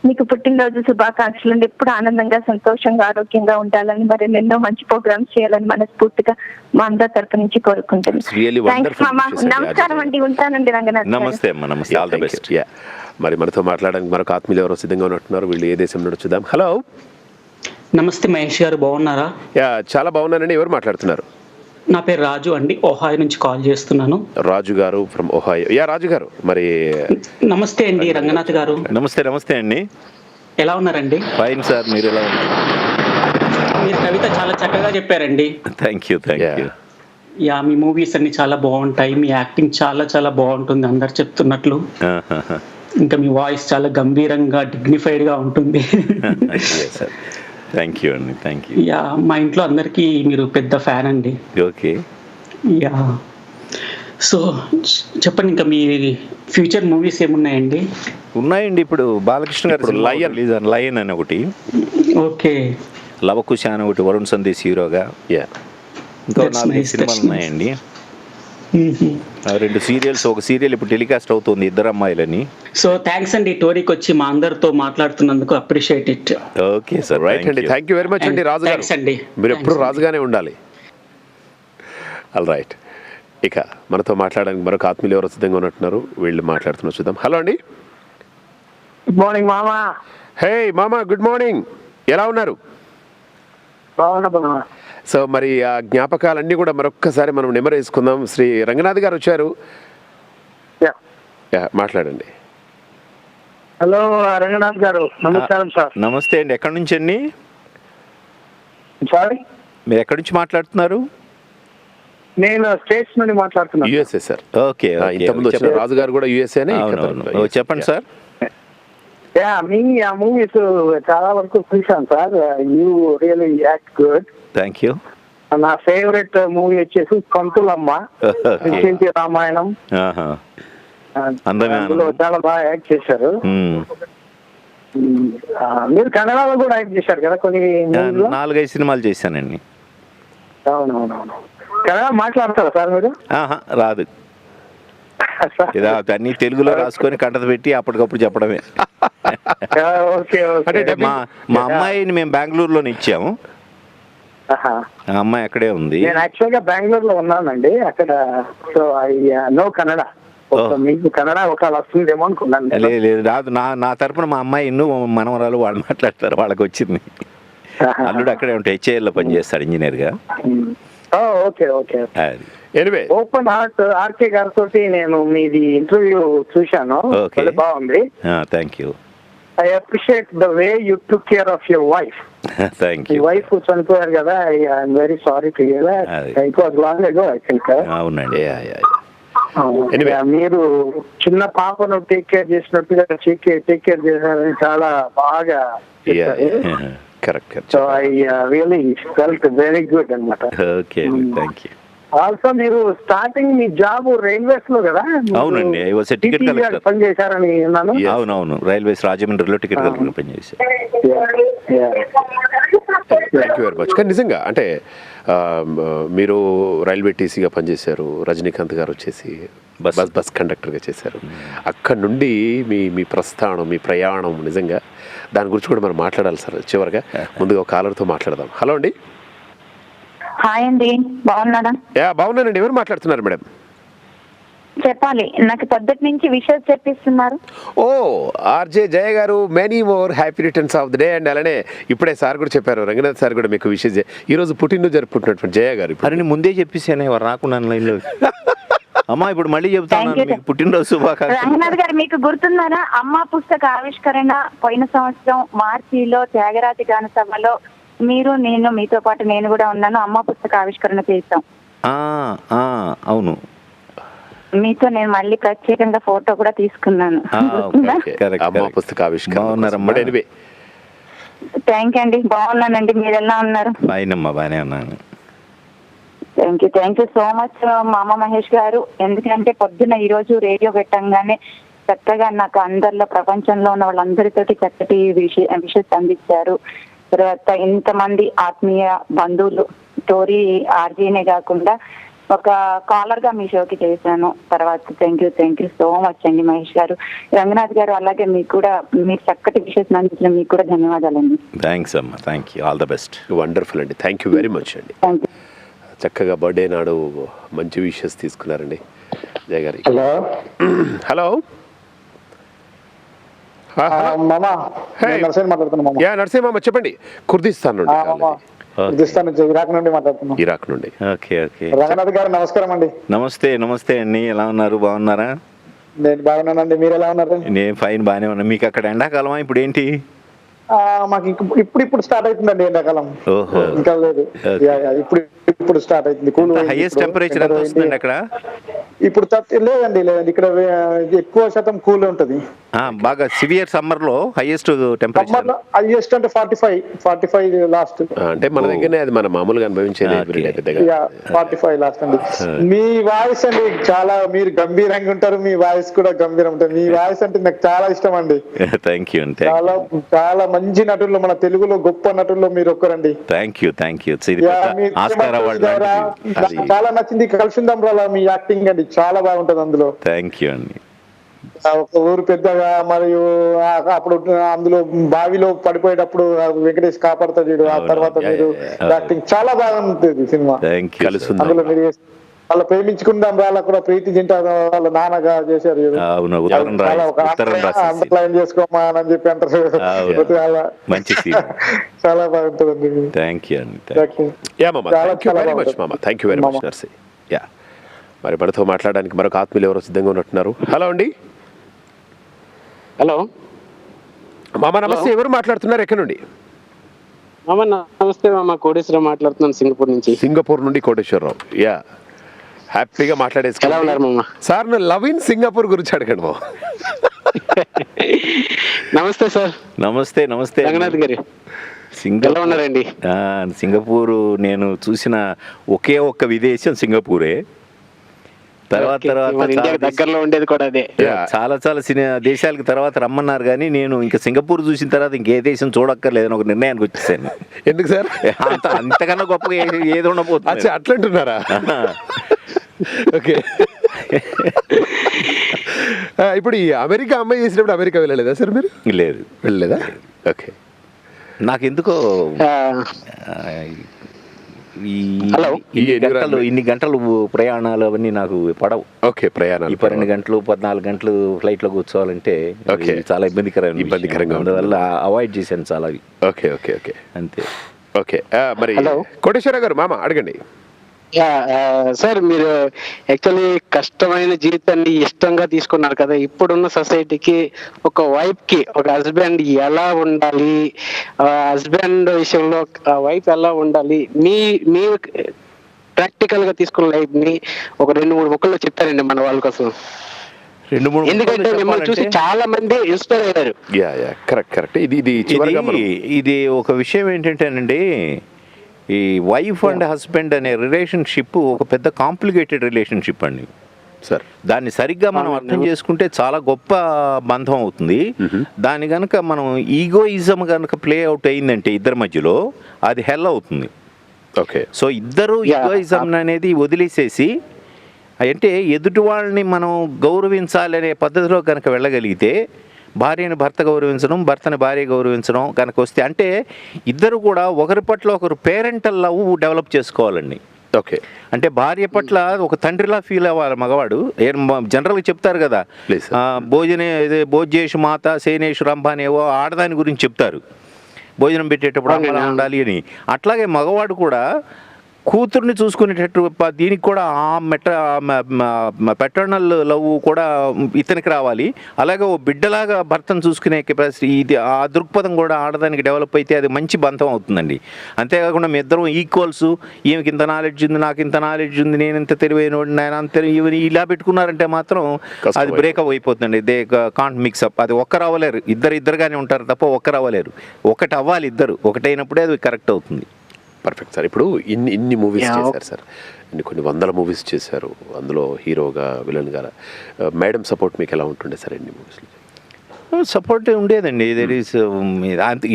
మీకు పుట్టినరోజు శుభాకాంక్షలు. ఎప్పుడు ఆనందంగా, సంతోషంగా, ఆరోగ్యంగా ఉండాలని, మరి ఎన్నో మంచి ప్రోగ్రామ్స్ చేయాలని మనస్ఫూర్తిగా మా అందరి తరపు నుంచి కోరుకుంటున్నాను. థ్యాంక్స్ మామ. నమస్కారం అండి, ఉంటానండి రంగనాథ్. నమస్తే అమ్మా. నమస్తే. All the best. మరి మనతో మాట్లాడడానికి మరొక ఆత్మీయులు ఎవరో సిద్ధంగా ఉన్నట్టున్నారు. వీళ్ళు ఏ దేశం నుండి చూద్దాం. హలో, నమస్తే మహేష్ గారు, బాగున్నారా? చాలా బాగున్నానండి. ఎవరు మాట్లాడుతున్నారు? నా పేరు రాజు అండి, ఓహాయో నుంచి కాల్ చేస్తున్నాను. రాజు గారు ఫ్రమ్ ఓహాయో. రాజు గారు, మరి నమస్తే అండి. రంగనాథ్ గారు నమస్తే. నమస్తే అండి. ఎలా ఉన్నారండి? ఫైన్ సార్, మీరు ఎలా ఉన్నారు? మీరు కవిత చాలా చక్కగా చెప్పారండి. Thank you. మీ మూవీస్ అన్ని చాలా బాగుంటాయి. మీ యాక్టింగ్ చాలా చాలా బాగుంటుంది అందరు చెప్తున్నట్లు. ఇంకా మీ వాయిస్ చాలా గంభీరంగా, డిగ్నిఫైడ్ గా ఉంటుంది. థ్యాంక్ యూ అండి. Thank you. మా ఇంట్లో అందరికీ మీరు పెద్ద ఫ్యాన్ అండి. ఓకే. సో చెప్పండి, ఇంకా మీ ఫ్యూచర్ మూవీస్ ఏమున్నాయండి? ఉన్నాయండి. ఇప్పుడు బాలకృష్ణ గారు లయన్ అని ఒకటి, ఓకే, లవకుశ అని ఒకటి, వరుణ్ సందేశ్ హీరోగా. ఇంకా 4 సినిమాలు ఉన్నాయండి. 2 సీరియల్స్. ఒక సీరియల్ ఇప్పుడు టెలికాస్ట్ అవుతుంది, ఇద్దరు అమ్మాయిలని. సో థ్యాంక్స్ అండి టోరీకి వచ్చి మా అందరితో మాట్లాడుతున్నందుకు. Appreciate it. Okay sir, right అండి. థ్యాంక్ యూ వెరీ మచ్ అండి. రాజు గారు, మీరు ఎప్పుడు రాజుగానే ఉండాలి. All right. ఇక మనతో మాట్లాడడానికి మరొక ఆత్మీయులు ఎవరు సిద్ధంగా ఉన్నట్టున్నారు. వీళ్ళు మాట్లాడుతున్నారు, చూద్దాం. హలో అండి. గుడ్ మార్నింగ్ మామా. హే మామా, గుడ్ మార్నింగ్. ఎలా ఉన్నారు? బాగున్నా. సో మరి ఆ జ్ఞాపకాలన్నీ కూడా మరొక్కసారి మనం నెమరేసుకుందాం. శ్రీ రంగనాథ్ గారు వచ్చారు, మాట్లాడండి. హలో రంగనాథ్ గారు, నమస్కారం సార్. నమస్తే అండి. ఎక్కడి నుంచి అండి? సారీ, మీరు ఎక్కడి నుంచి మాట్లాడుతున్నారు? నేను స్టేట్స్ నుండి మాట్లాడుతున్నాను. USA sir. ఓకే. ఇంతకుముందు వచ్చిన రాజు గారు కూడా యుఎస్ఏనే. చెప్పండి సార్. మీ ఆ మూవీస్ చాలా వరకు చూశాను sir. You really act good. Thank you. నా ఫేవరెట్ మూవీ వచ్చేసి పంతులమ్మ, రామాయణం. అందులో చాలా బాగా యాక్ట్ చేశారు. మీరు కన్నడలో కూడా యాక్ట్ చేశారు కదా కొన్ని 4-5 సినిమాలు చేశానండి. అవునవునవును. కన్నడ మాట్లాడతారా సార్ మీరు? రాదు. అన్ని తెలుగులో రాసుకొని కంటత పెట్టి అప్పటికప్పుడు చెప్పడమే. మా అమ్మాయిని మేము బెంగళూరులోనే ఇచ్చాము. ఆ అమ్మాయి అక్కడే ఉంది. నేను యాక్చువల్ గా బెంగళూరులో ఉన్నానండి అక్కడ. So I know Kannada. మీకు కన్నడ ఒకవేళ వస్తుందేమో అనుకున్నాను. లేదు రాదు. నా తరపున మా అమ్మాయి మనవరాలు వాళ్ళు మాట్లాడతారు, వాళ్ళకి వచ్చింది. అల్లుడు అక్కడే ఉంటే హెచ్ఏఎల్ లో పనిచేస్తాడు ఇంజనీర్ గా. Okay okay. Open heart RK గారితో నేను మీది ఇంటర్వ్యూ చూశాను, బాగుంది. Thank you. I appreciate the way you took care of your wife. Thank you. Wife చనిపోయారు కదా, I'm very sorry to hear that. It was long ago I think. అవునండి. మీరు చిన్న పాపను టేక్ కేర్ చేసినట్టుగా టేక్ కేర్ చేశారని చాలా బాగా. Correct. So I really felt very good అన్నమాట. Okay, thank you. ఆల్సో మీరు స్టార్టింగ్ మీ జాబ్ రైల్వేస్ లో కదా? అవునండి. I was a ticket collector. పనిచేశారని విన్నాను. అవునవును, రైల్వేస్ రాజమండ్రిలో టికెట్ కలెక్టర్ పనిచేశారు. Thank you very much. కానీ నిజంగా అంటే మీరు రైల్వే టీసీగా పనిచేశారు, రజనీకాంత్ గారు వచ్చేసి బస్ కండక్టర్గా చేశారు. అక్కడ నుండి మీ ప్రస్థానం, మీ ప్రయాణం, నిజంగా దాని గురించి కూడా మనం మాట్లాడాలి సార్. చివరిగా ముందుగా ఒక కాలర్తో మాట్లాడదాం. హలో అండి. హాయ్ అండి, బాగున్నారా? బాగున్నానండి. ఎవరు మాట్లాడుతున్నారు మేడం? చెప్పాలి, నాకు పొద్దుటి నుంచి విషయాలు చెప్పిస్తున్నారు. ఓ ఆర్జే జయ గారు, many more happy returns of the day. And అలానే ఇప్పుడే సార్ కూడా చెప్పారు, రంగనాథ్ సార్ కూడా మీకు విషయం ఈ రోజు పుట్టినరోజు జరుపుకుంటున్నటువంటి జయ గారు. ఇప్పుడు ముందే చెప్పేసాను, ఎవరు రాకుండా లైన్లో. అమ్మా ఇప్పుడు మళ్ళీ చెప్తాను, మీకు పుట్టినరోజు శుభాకాంక్షలు. రంగనాథ్ గారు, మీకు గుర్తున్నారా అమ్మ పుస్తక ఆవిష్కరణ పోయిన సంవత్సరం మార్చిలో త్యాగరాతి గాన సభలో నేను మీతో పాటు నేను కూడా ఉన్నాను. అమ్మ పుస్తక ఆవిష్కరణ చేస్తాం. అవును. మీతో నేను మళ్ళీ ప్రత్యేకంగా ఫోటో కూడా తీసుకున్నాను. అమ్మ పుస్తకావిష్కరణ. థ్యాంక్ యూ అండి, బాగున్నానండి. మీరు ఎలా ఉన్నారు? బాగానే ఉన్నాను. థ్యాంక్ యూ సో మచ్ మామ మహేష్ గారు. ఎందుకంటే పొద్దున ఈ రోజు రేడియో పెట్టంగానే చక్కగా నాకు అందరిలో ప్రపంచంలో ఉన్న వాళ్ళందరితోటి చక్కటి విషెస్ అందించారు. తర్వాత ఇంతమంది ఆత్మీయ బంధువులు, స్టోరీ ఆర్జీనే కాకుండా ఒక కాలర్ గా మీ షోకి చేశాను. తర్వాత థ్యాంక్ యూ సో మచ్ అండి మహేష్ గారు. రంగనాథ్ గారు అలాగే మీకు కూడా, మీరు చక్కటి విషెస్ అందించిన మీకు కూడా ధన్యవాదాలండి. థ్యాంక్స్ అమ్మా, thank you, all the best. Wonderful అండి, థ్యాంక్ యూ వెరీ మచ్ అండి. చక్కగా బర్త్డే నాడు మంచి విషెస్ తీసుకున్నారండి జయ గారి. హలో నరసింహ చెప్పండి. కుర్దిస్తాన్ నుండి ఇరాక్ నుండి. రంగనాథ్ గారు నమస్కారం అండి. నమస్తే అండి, ఎలా ఉన్నారు? బాగున్నారా? నేను బాగున్నానండి, మీరు ఎలా ఉన్నారు? నేను ఫైన్, బాగానే ఉన్నా. మీకు అక్కడ ఎండాకాలమా ఇప్పుడు ఏంటి? మాకు ఇప్పుడు స్టార్ట్ అవుతుందండి ఎండాకాలం. ఇంకా లేదు, ఇప్పుడు స్టార్ట్ అవుతుంది. హైయెస్ట్ టెంపరేచర్ ఎంత వస్తుందండి అక్కడ? ఇప్పుడు లేదండి ఇక్కడ ఎక్కువ శాతం కూల్ ఉంటది. బాగా సివియర్ సమ్మర్ లో హైయెస్ట్ టెంపరేచర్ హైయెస్ట్ అంటే 45 లాస్ట్. అంటే మన దగ్గరనే అది మన మామూలుగా అనుభవించేది 45 లాస్ట్ అండి. మీ వాయిస్ అండి చాలా, మీరు గంభీరంగా ఉంటారు, మీ వాయిస్ కూడా గంభీరం ఉంటుంది. మీ వాయిస్ అంటే నాకు చాలా ఇష్టం అండి. Thank you. చాలా చాలా మంచి నటుల్లో, మన తెలుగులో గొప్ప నటుల్లో మీరు ఒక్కరండి. Thank you. చాలా నచ్చింది. కలిసిందాం రాలా మీ యాక్టింగ్ అండి, చాలా బాగుంటది అందులో. థ్యాంక్ యూ అండి. ఒక ఊరు పెద్దగా, మరియు అప్పుడు అందులో బావిలో పడిపోయేటప్పుడు వెంకటేష్ కాపాడుతాడు. ఆ తర్వాత మీరు యాక్టింగ్ చాలా బాగుంటుంది సినిమా. అందులో మీరు వాళ్ళ ప్రేమించుకుందాం రాలా కూడా ప్రీతి జింటా వాళ్ళ నాన్నగా చేశారు. అండర్లైన్ చేసుకోమా అని చెప్పి అంటారు. చాలా బాగుంటుందండి. మరి మనతో మాట్లాడడానికి మరొక ఆత్మీయులు ఎవరో సిద్ధంగా ఉన్నట్టున్నారు. హలో అండి. హలో మామ నమస్తే, ఎవరు మాట్లాడుతున్నారు? ఎక్కడి నుండి? మామ నమస్తే మామ, కోటేశ్వరరావు మాట్లాడుతున్నాను సింగపూర్ నుండి. కోటేశ్వరరావు, యా, హ్యాపీగా మాట్లాడేసుకున్నారు సార్. నేను లవ్ ఇన్ సింగపూర్ గురించి అడగండి మా. నమస్తే సార్. నమస్తే రంగనాథ్ గారు, సింగపూర్ ఉన్నారండి. సింగపూర్ నేను చూసిన ఒకే ఒక్క విదేశం సింగపూరే. తర్వాత దగ్గరలో ఉండేది కూడా అదే. చాలా దేశాలకు తర్వాత రమ్మన్నారు, కానీ నేను ఇంకా సింగపూర్ చూసిన తర్వాత ఇంకే దేశం చూడక్కర్లేదని ఒక నిర్ణయానికి వచ్చేసాను. ఎందుకు సార్? అంతకన్నా గొప్పగా ఏది ఉండబోతుంది. అట్లంటున్నారా? ఓకే. ఇప్పుడు ఈ అమెరికా అమ్మాయి చేసినప్పుడు అమెరికా వెళ్ళలేదా సార్ మీరు? లేదు, వెళ్ళలేదా? ఓకే. నాకెందుకో ఇన్ని గంటలు ప్రయాణాలు అవన్నీ నాకు పడవు. ఓకే, ప్రయాణాలు 12 గంటలు 14 గంటలు ఫ్లైట్ లో కూర్చోవాలంటే చాలా ఇబ్బందికరంగా అందువల్ల అవాయిడ్ చేశాను చాలా. ఓకే ఓకే ఓకే, అంతే. ఓకే, మరి కోటేశ్వర గారు మామ అడగండి. సార్, మీరు యాక్చువల్లీ కష్టమైన జీవితాన్ని ఇష్టంగా తీసుకున్నారు కదా. ఇప్పుడున్న సొసైటీకి ఒక వైఫ్ కి, ఒక హస్బెండ్ ఎలా ఉండాలి, హస్బెండ్ విషయంలో వైఫ్ ఎలా ఉండాలి, మీ ప్రాక్టికల్ గా తీసుకున్న లైఫ్ ని ఒక 2-3 ముక్కల్లో చెప్తారండి మన వాళ్ళ కోసం. ఎందుకంటే మిమ్మల్ని చూసి చాలా మంది ఇన్స్పైర్ అయ్యారు. కరెక్ట్. ఇది ఒక విషయం ఏంటంటేనండి, ఈ వైఫ్ అండ్ హస్బెండ్ అనే రిలేషన్షిప్ ఒక పెద్ద కాంప్లికేటెడ్ రిలేషన్షిప్ అండి సార్. దాన్ని సరిగ్గా మనం అర్థం చేసుకుంటే చాలా గొప్ప బంధం అవుతుంది. దాని కనుక మనం ఈగోయిజం కనుక ప్లే అవుట్ అయిందంటే ఇద్దరి మధ్యలో అది హెల్ అవుతుంది. ఓకే. సో ఇద్దరు ఈగోయిజం అనేది వదిలేసేసి, అంటే ఎదుటి వాళ్ళని మనం గౌరవించాలనే పద్ధతిలో కనుక వెళ్ళగలిగితే, భార్యని భర్త గౌరవించడం, భర్తని భార్య గౌరవించడం కనుక వస్తే, అంటే ఇద్దరు కూడా ఒకరి పట్ల ఒకరు పేరెంటల్ లవ్ డెవలప్ చేసుకోవాలండి. ఓకే. అంటే భార్య పట్ల ఒక తండ్రిలా ఫీల్ అవ్వాలి మగవాడు. జనరల్గా చెప్తారు కదా, భోజ్యేషు మాత సేనేషు రంభ అనేవో ఆడదాని గురించి చెప్తారు, భోజనం పెట్టేటప్పుడు అలా ఉండాలి అని. అట్లాగే మగవాడు కూడా కూతుర్ని చూసుకునేటట్టు దీనికి కూడా పెటర్నల్ లవ్ కూడా ఇతనికి రావాలి. అలాగే ఓ బిడ్డలాగా భర్తను చూసుకునే కెపాసిటీ, ఇది ఆ దృక్పథం కూడా ఆడదానికి డెవలప్ అయితే అది మంచి బంధం అవుతుందండి. అంతేకాకుండా మీ ఇద్దరం ఈక్వల్స్, ఈమెకి ఇంత నాలెడ్జ్ ఉంది, నాకు ఇంత నాలెడ్జ్ ఉంది, నేను ఇంత తెలివైన నేను అంత ఇలా పెట్టుకున్నారంటే మాత్రం అది బ్రేకప్ అయిపోతుందండి. They can't mix up. అది ఒక్కరు అవ్వలేరు, ఇద్దరుగానే ఉంటారు తప్ప ఒక్కరు అవ్వలేరు. ఒకటి అవ్వాలి, ఇద్దరు ఒకటైనప్పుడే అది కరెక్ట్ అవుతుంది. Perfect sir. ఇప్పుడు ఇన్ని మూవీస్ చేశారు సార్, కొన్ని వందల మూవీస్ చేశారు, అందులో హీరోగా విలన్గా. మేడం సపోర్ట్ మీకు ఎలా ఉంటుండే సార్ ఎన్ని మూవీస్లో? సపోర్ట్ ఉండేదండి.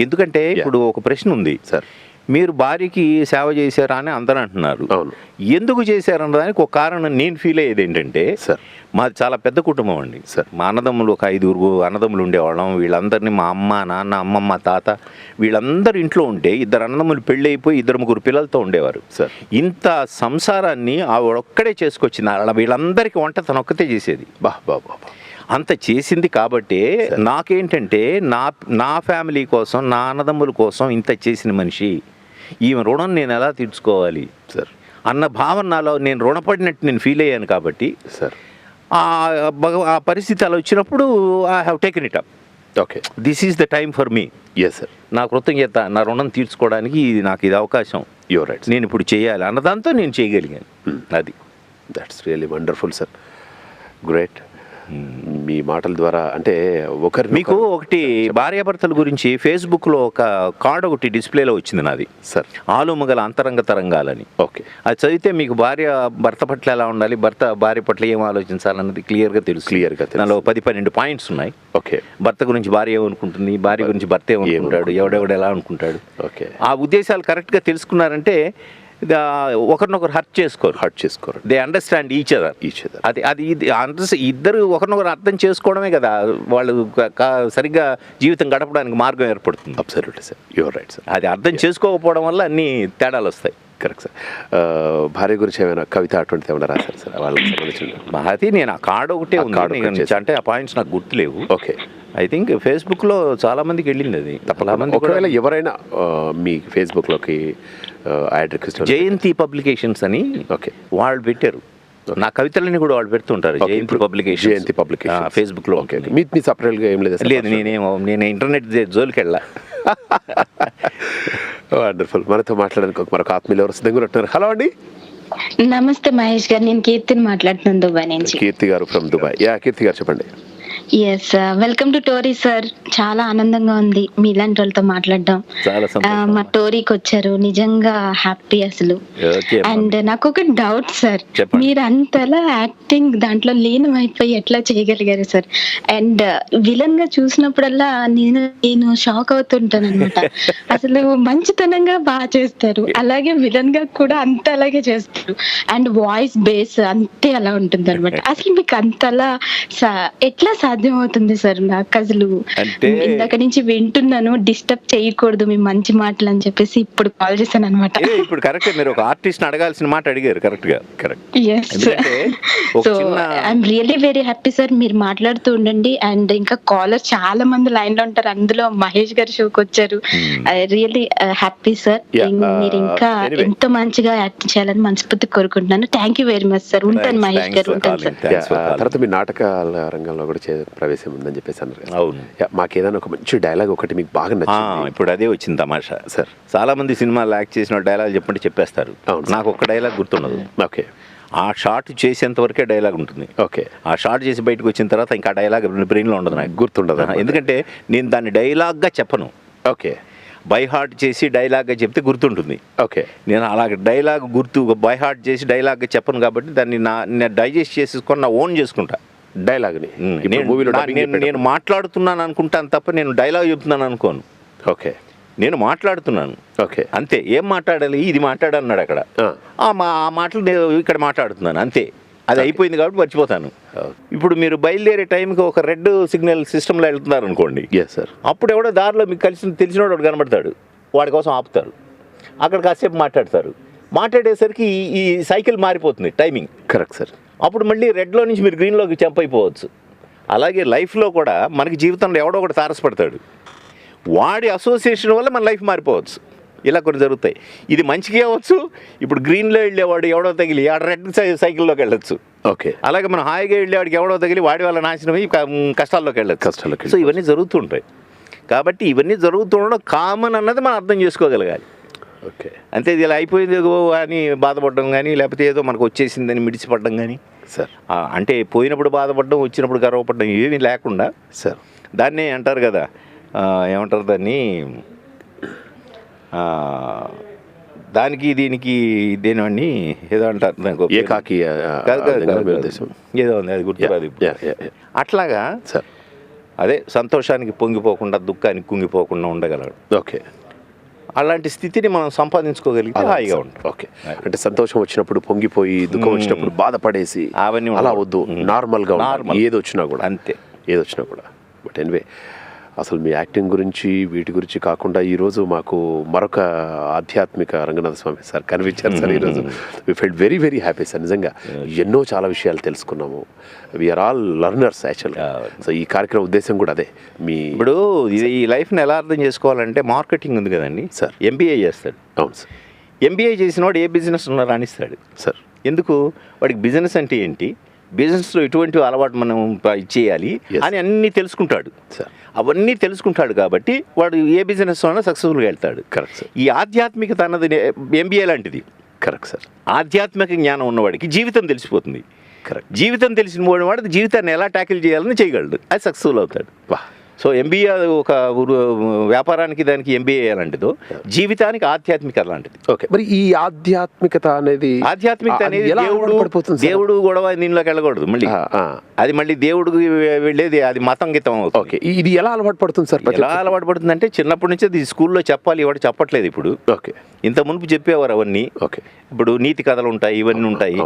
ఎందుకంటే ఇప్పుడు ఒక ప్రశ్న ఉంది సార్, మీరు భార్యకి సేవ చేశారా అని అందరూ అంటున్నారు. అవును. ఎందుకు చేశారన్నదానికి ఒక కారణం నేను ఫీల్ అయ్యేది ఏంటంటే, సార్ మాది చాలా పెద్ద కుటుంబం అండి సార్. మా అన్నదమ్ములు ఒక 5 అన్నదమ్ములు ఉండేవాళ్ళం. వీళ్ళందరినీ మా అమ్మ, నాన్న, అమ్మమ్మ, తాత వీళ్ళందరూ ఇంట్లో ఉంటే 2 అన్నదమ్ములు పెళ్ళి అయిపోయి 2-3 పిల్లలతో ఉండేవారు సార్. ఇంత సంసారాన్ని ఆవిడ ఒక్కడే చేసుకొచ్చింది. వీళ్ళందరికీ వంట తను ఒక్కతే చేసేది. బాబా అంత చేసింది కాబట్టి నాకేంటంటే నా ఫ్యామిలీ కోసం, నా అన్నదమ్ముల కోసం ఇంత చేసిన మనిషి, ఈమె రుణం నేను ఎలా తీర్చుకోవాలి సార్ అన్న భావన నాలో నేను రుణపడినట్టు నేను ఫీల్ అయ్యాను. కాబట్టి సార్ ఆ పరిస్థితి అలా వచ్చినప్పుడు I have taken it up. Okay, this is the time for me. Yes sir. నా కృతజ్ఞత, నా రుణం తీర్చుకోవడానికి నాకు ఇది అవకాశం, యువర్ రైట్, నేను ఇప్పుడు చేయాలి అన్నదాంతో నేను చేయగలిగాను. అది that's really wonderful sir. Great. మీ మాటల ద్వారా అంటే మీకు ఒకటి భార్యాభర్తల గురించి ఫేస్బుక్లో ఒక కార్డ్ ఒకటి డిస్ప్లేలో వచ్చింది నాది సార్, ఆలుమగల అంతరంగ తరంగాలని. ఓకే, అది చదివితే మీకు భర్త పట్ల ఎలా ఉండాలి, భార్య పట్ల ఏం ఆలోచించాలన్నది క్లియర్గా నాలో 10-12 పాయింట్స్ ఉన్నాయి. ఓకే, భర్త గురించి భార్య ఏమనుకుంటుంది, భార్య గురించి భర్త ఏమనుకుంటాడు, ఎవడెవడు ఎలా అనుకుంటాడు. ఓకే, ఆ ఉద్దేశాలు కరెక్ట్గా తెలుసుకున్నారంటే ఒకరినొకరు హర్ట్ చేసుకోరు. They understand each other. అది ఇద్దరు ఒకరినొకరు అర్థం చేసుకోవడమే కదా వాళ్ళు సరిగ్గా జీవితం గడపడానికి మార్గం ఏర్పడుతుంది. Absolutely sir, your right sir. అది అర్థం చేసుకోకపోవడం వల్ల అన్ని తేడాలు వస్తాయి. Correct sir. భార్య గురించి ఏమైనా కవిత అటువంటిది ఏమైనా రాశారు సార్ వాళ్ళకి సంబంధించిన? అది నేను ఆ కార్డు ఒకటే ఉంది అంటే ఆ పాయింట్స్ నాకు గుర్తులేవు. ఓకే, ఐ థింక్ ఫేస్బుక్లో చాలా మందికి వెళ్ళింది అది. ఒకవేళ ఎవరైనా మీ ఫేస్బుక్లోకి యాడ్ రిక్వెస్ట్, జయంతి పబ్లికేషన్స్ అని ఓకే వాళ్ళు పెట్టారు. నా కవితలని కూడా వాళ్ళు పెడుతుంటారు. జయంతి పబ్లికేషన్ ఫేస్బుక్లో. ఓకే, మీ సపరేట్గా ఏం లేదు? లేదు, నేను ఇంటర్నెట్ జోలికి వెళ్ళా. వండర్ఫుల్. మనతో మాట్లాడడానికి మరొక ఆత్మీయులు ఎవరు సిద్ధంగా ఉంటున్నారు. హలో అండి. నమస్తే మహేష్ గారు, నేను కీర్తిని మాట్లాడుతున్నాను దుబాయ్ నుంచి. కీర్తి గారు ఫ్రమ్ దుబాయ్. కీర్తి గారు చెప్పండి. ఎస్, వెల్కమ్ టు టోరీ సార్. చాలా ఆనందంగా ఉంది మీలాంటి వాళ్ళతో మాట్లాడడం. మా టోరీకి వచ్చారు, నిజంగా హ్యాపీ అసలు. అండ్ నాకు ఒక డౌట్ సార్, మీరు అంతలా యాక్టింగ్ దాంట్లో లీనమైపోయి ఎట్లా చేయగలిగారు సార్? అండ్ విలన్ గా చూసినప్పుడల్లా నేను షాక్ అవుతుంటాను అనమాట. అసలు మంచితనంగా బాగా చేస్తారు, అలాగే విలన్ గా కూడా అంత అలాగే చేస్తారు. అండ్ వాయిస్ బేస్ అంతే అలా ఉంటుంది అనమాట. అసలు మీకు అంతలా ఎట్లా సాధ్యమవుతుంది సార్? నాకు అసలు ఇందాక నుంచి వింటున్నాను, డిస్టర్బ్ చేయకూడదు మీ మంచి మాటలు అని చెప్పేసి ఇప్పుడు కాల్ చేశాను అనమాట. ఇప్పుడు కరెక్ట్, మీరు ఒక ఆర్టిస్ట్ అడగాల్సిన మాట అడిగారు. కరెక్ట్ గా. So I'm really very happy sir. మీరు మాట్లాడుతూ ఉండండి. అండ్ ఇంకా కాలర్ చాలా మంది లైన్ లో ఉంటారు, అందులో మహేష్ గారి షోకి వచ్చారు. Really happy sir. మీరు ఇంకా ఎంతో మంచిగా యాక్ట్ చేయాలని మనస్ఫూర్తి కోరుకుంటున్నాను. Thank you very much sir. ఉంటాను మహేష్ గారు, ఉంటాను సార్. తర్వాత మీ నాటకాల రంగంలో కూడా ప్రవేశం ఉందని చెప్పేసి అన్నారు. అవును, మాకు ఏదైనా ఒక మంచి డైలాగ్ ఒకటి మీకు బాగా నచ్చింది? ఇప్పుడు అదే వచ్చింది తమాషా సార్. చాలా మంది సినిమాలు యాక్ట్ చేసిన డైలాగ్ చెప్పంటే చెప్పేస్తారు, నాకు ఒక్క డైలాగ్ గుర్తుండదు. ఓకే, ఆ షార్ట్ చేసేంత వరకే డైలాగ్ ఉంటుంది. ఓకే, ఆ షార్ట్ చేసి బయటకు వచ్చిన తర్వాత ఇంకా డైలాగ్ బ్రెయిన్లో ఉండదు, నాకు గుర్తుండదు. ఎందుకంటే నేను దాన్ని డైలాగ్గా చెప్పను. ఓకే, బై హార్ట్ చేసి డైలాగ్గా చెప్తే గుర్తుంటుంది. ఓకే, నేను అలాగే డైలాగ్ బై హార్ట్ చేసి డైలాగ్గా చెప్పను కాబట్టి దాన్ని నేను డైజెస్ట్ చేసుకొని నా ఓన్ చేసుకుంటా డైలాగ్ని. నేను మాట్లాడుతున్నాను అనుకుంటాను తప్ప నేను డైలాగ్ చెప్తున్నాను అనుకోను. ఓకే, నేను మాట్లాడుతున్నాను. ఓకే, అంతే. ఏం మాట్లాడాలి, ఇది మాట్లాడన్నాడు అక్కడ, ఆ మాటలు నేను ఇక్కడ మాట్లాడుతున్నాను అంతే. అది అయిపోయింది కాబట్టి మర్చిపోతాను. ఇప్పుడు మీరు బయలుదేరే టైంకి ఒక రెడ్ సిగ్నల్ సిస్టంలో వెళ్తున్నారు అనుకోండి సార్, అప్పుడు ఎవడో దారిలో మీకు తెలిసినోడు ఒకటి కనబడతాడు, వాడి కోసం ఆపుతారు, అక్కడ కాసేపు మాట్లాడతారు. మాట్లాడేసరికి ఈ సైకిల్ మారిపోతుంది, టైమింగ్. Correct sir. అప్పుడు మళ్ళీ రెడ్లో నుంచి మీరు గ్రీన్లోకి జంప్ అయిపోవచ్చు. అలాగే లైఫ్లో కూడా మనకి జీవితంలో ఎవడో ఒకటి తారసపడతాడు, వాడి అసోసియేషన్ వల్ల మన లైఫ్ మారిపోవచ్చు. ఇలా కొన్ని జరుగుతాయి. ఇది మంచిగా అవ్వచ్చు. ఇప్పుడు గ్రీన్లో వెళ్ళేవాడు ఎవడో తగిలి ఆడ రెడ్ సైకిల్లోకి వెళ్ళొచ్చు. ఓకే. అలాగే మనం హాయిగా వెళ్ళేవాడికి ఎవడో తగిలి వాడి వల్ల నాశనమై కష్టాల్లోకి వెళ్ళొచ్చు. సో ఇవన్నీ జరుగుతుంటాయి. కాబట్టి ఇవన్నీ జరుగుతుండడం కామన్ అన్నది మనం అర్థం చేసుకోగలగాలి. ఓకే. అంతే ఇది ఇలా అయిపోయింది అని బాధపడడం కానీ, లేకపోతే ఏదో మనకు వచ్చేసిందని మిడిచిపడడం కానీ సార్, అంటే పోయినప్పుడు బాధపడడం, వచ్చినప్పుడు గర్వపడడం ఏమీ లేకుండా సార్ దాన్నే అంటారు కదా, ఏమంటారు దాన్ని, దానికి దీనికి దేనివన్నీ ఏదో అంటారు దానికి ఏకాకి ఏదో ఉంది, అది గుర్తురాదు. అట్లాగా సార్ అదే సంతోషానికి పొంగిపోకుండా దుఃఖానికి కుంగిపోకుండా ఉండగలడు. ఓకే. అలాంటి స్థితిని మనం సంపాదించుకోగలిగితే హాయిగా ఉంటుంది. ఓకే. అంటే సంతోషం వచ్చినప్పుడు పొంగిపోయి, దుఃఖం వచ్చినప్పుడు బాధపడేసి అవన్నీ అలా వద్దు. నార్మల్గా ఏది వచ్చినా కూడా అంతే, ఏది వచ్చినా కూడా. బట్ ఎనివే, అసలు మీ యాక్టింగ్ గురించి వీటి గురించి కాకుండా ఈరోజు మాకు మరొక ఆధ్యాత్మిక రంగనాథ స్వామి సార్ కనిపించారు సార్. ఈరోజు we felt very very happy sir. నిజంగా ఎన్నో చాలా విషయాలు తెలుసుకున్నాము. వీఆర్ ఆల్ లర్నర్స్ యాక్చువల్గా. సో ఈ కార్యక్రమం ఉద్దేశం కూడా అదే. మీ ఇప్పుడు ఈ లైఫ్ని ఎలా అర్థం చేసుకోవాలంటే, మార్కెటింగ్ ఉంది కదండి సార్, ఎంబీఏ చేస్తాడు. అవును సార్. ఎంబీఏ చేసిన వాడు ఏ బిజినెస్ ఉన్నా రాణిస్తాడు సార్. ఎందుకు? వాడికి బిజినెస్ అంటే ఏంటి, బిజినెస్లో ఎటువంటి అలవాటు మనం ఇచ్చేయాలి అని అన్నీ తెలుసుకుంటాడు సార్. అవన్నీ తెలుసుకుంటాడు కాబట్టి వాడు ఏ బిజినెస్ అయినా సక్సెస్ఫుల్గా వెళ్తాడు. Correct sir. ఈ ఆధ్యాత్మికత అన్నది ఎంబీఏ లాంటిది. Correct sir. ఆధ్యాత్మిక జ్ఞానం ఉన్నవాడికి జీవితం తెలిసిపోతుంది. కరెక్ట్. జీవితం తెలిసిన వాడు జీవితాన్ని ఎలా ట్యాకిల్ చేయాలని చేయగలడు, అది సక్సెస్ఫుల్ అవుతాడు. సో ఎంబీఏ ఒక వ్యాపారానికి దానికి ఎంబీఏ అలాంటిదో, జీవితానికి ఆధ్యాత్మికత లాంటిది. ఓకే. మరి ఈ ఆధ్యాత్మికత అనేది దేవుడు గొడవ దీనిలోకి వెళ్ళకూడదు. మళ్ళీ అది మళ్ళీ దేవుడు వెళ్ళేది, అది మతం గీతం అవుతుంది. ఓకే. ఇది ఎలా అలవాటు పడుతుంది సార్? ఎలా అలవాటు పడుతుంది అంటే, చిన్నప్పటి నుంచి అది స్కూల్లో చెప్పాలి, ఇవాడు చెప్పట్లేదు ఇప్పుడు. ఓకే. ఇంత మునుపు చెప్పేవారు అవన్నీ. ఓకే. ఇప్పుడు నీతి కథలు ఉంటాయి, ఇవన్నీ ఉంటాయి.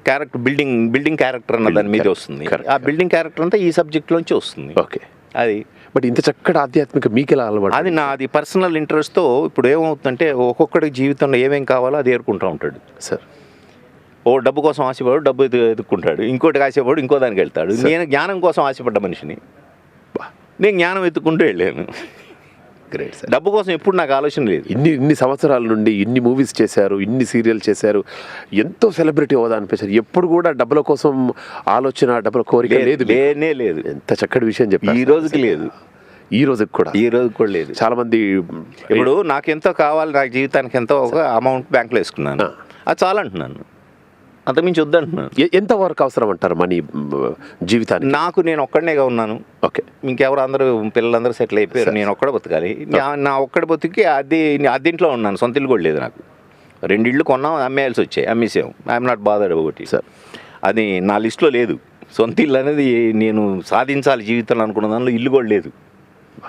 క్యారెక్టర్ బిల్డింగ్ క్యారెక్టర్ అన్న దాని మీద వస్తుంది. ఆ బిల్డింగ్ క్యారెక్టర్ అంతా ఈ సబ్జెక్ట్ లోంచి వస్తుంది. ఓకే. అది బట్ ఇంత చక్కటి ఆధ్యాత్మిక మీకు ఎలా అలవాటు? అది నాది పర్సనల్ ఇంట్రెస్ట్తో. ఇప్పుడు ఏమవుతుందంటే, ఒక్కొక్కడికి జీవితంలో ఏమేం కావాలో అది ఏరుకుంటూ ఉంటాడు సార్. ఓ డబ్బు కోసం ఆశపడు, డబ్బు ఎత్తుక్కుంటాడు. ఇంకోటి ఆశపడు, ఇంకో దానికి వెళ్తాడు. నేను జ్ఞానం కోసం ఆశపడ్డ మనిషిని, నేను జ్ఞానం ఎత్తుకుంటూ వెళ్ళాను. Great sir. డబ్బు కోసం ఎప్పుడు నాకు ఆలోచన లేదు. ఇన్ని సంవత్సరాల నుండి ఇన్ని మూవీస్ చేశారు, ఇన్ని సీరియల్ చేశారు, ఎంతో సెలబ్రిటీ హోదా అనిపించారు. ఎప్పుడు కూడా డబ్బుల కోసం ఆలోచన, డబ్బుల కోరిక లేదు. లేనే లేదు. ఎంత చక్కటి విషయం చెప్పారు. ఈ రోజుకి లేదు, ఈ రోజుకి కూడా లేదు. చాలా మంది ఇప్పుడు నాకు ఎంతో కావాలి, నాకు జీవితానికి ఎంతో ఒక అమౌంట్ బ్యాంకులో వేసుకున్నాను, అది చాలా అంటున్నాను, అంతకుమించి వద్దంటున్నాను. ఎంత వరకు అవసరం అంటారు మనీ జీవితానికి? నాకు నేను ఒక్కడనేగా ఉన్నాను. ఓకే. ఇంకెవరు అందరూ పిల్లలందరూ సెటిల్ అయిపోయారు, నేను ఒక్కడ బతకాలి. నా ఒక్కడి బతికి అద్దెంట్లో ఉన్నాను, సొంత ఇల్లు కూడా లేదు నాకు. 2 ఇళ్ళు కొన్నాం, అమ్మేయాల్సి వచ్చాయి, అమ్మేసాం. ఐఎమ్ నాట్ బాదర్డ్ ఒకటి సార్. అది నా లిస్టులో లేదు. సొంత ఇల్లు అనేది నేను సాధించాలి జీవితంలో అనుకున్న దానిలో ఇల్లు కూడా లేదు.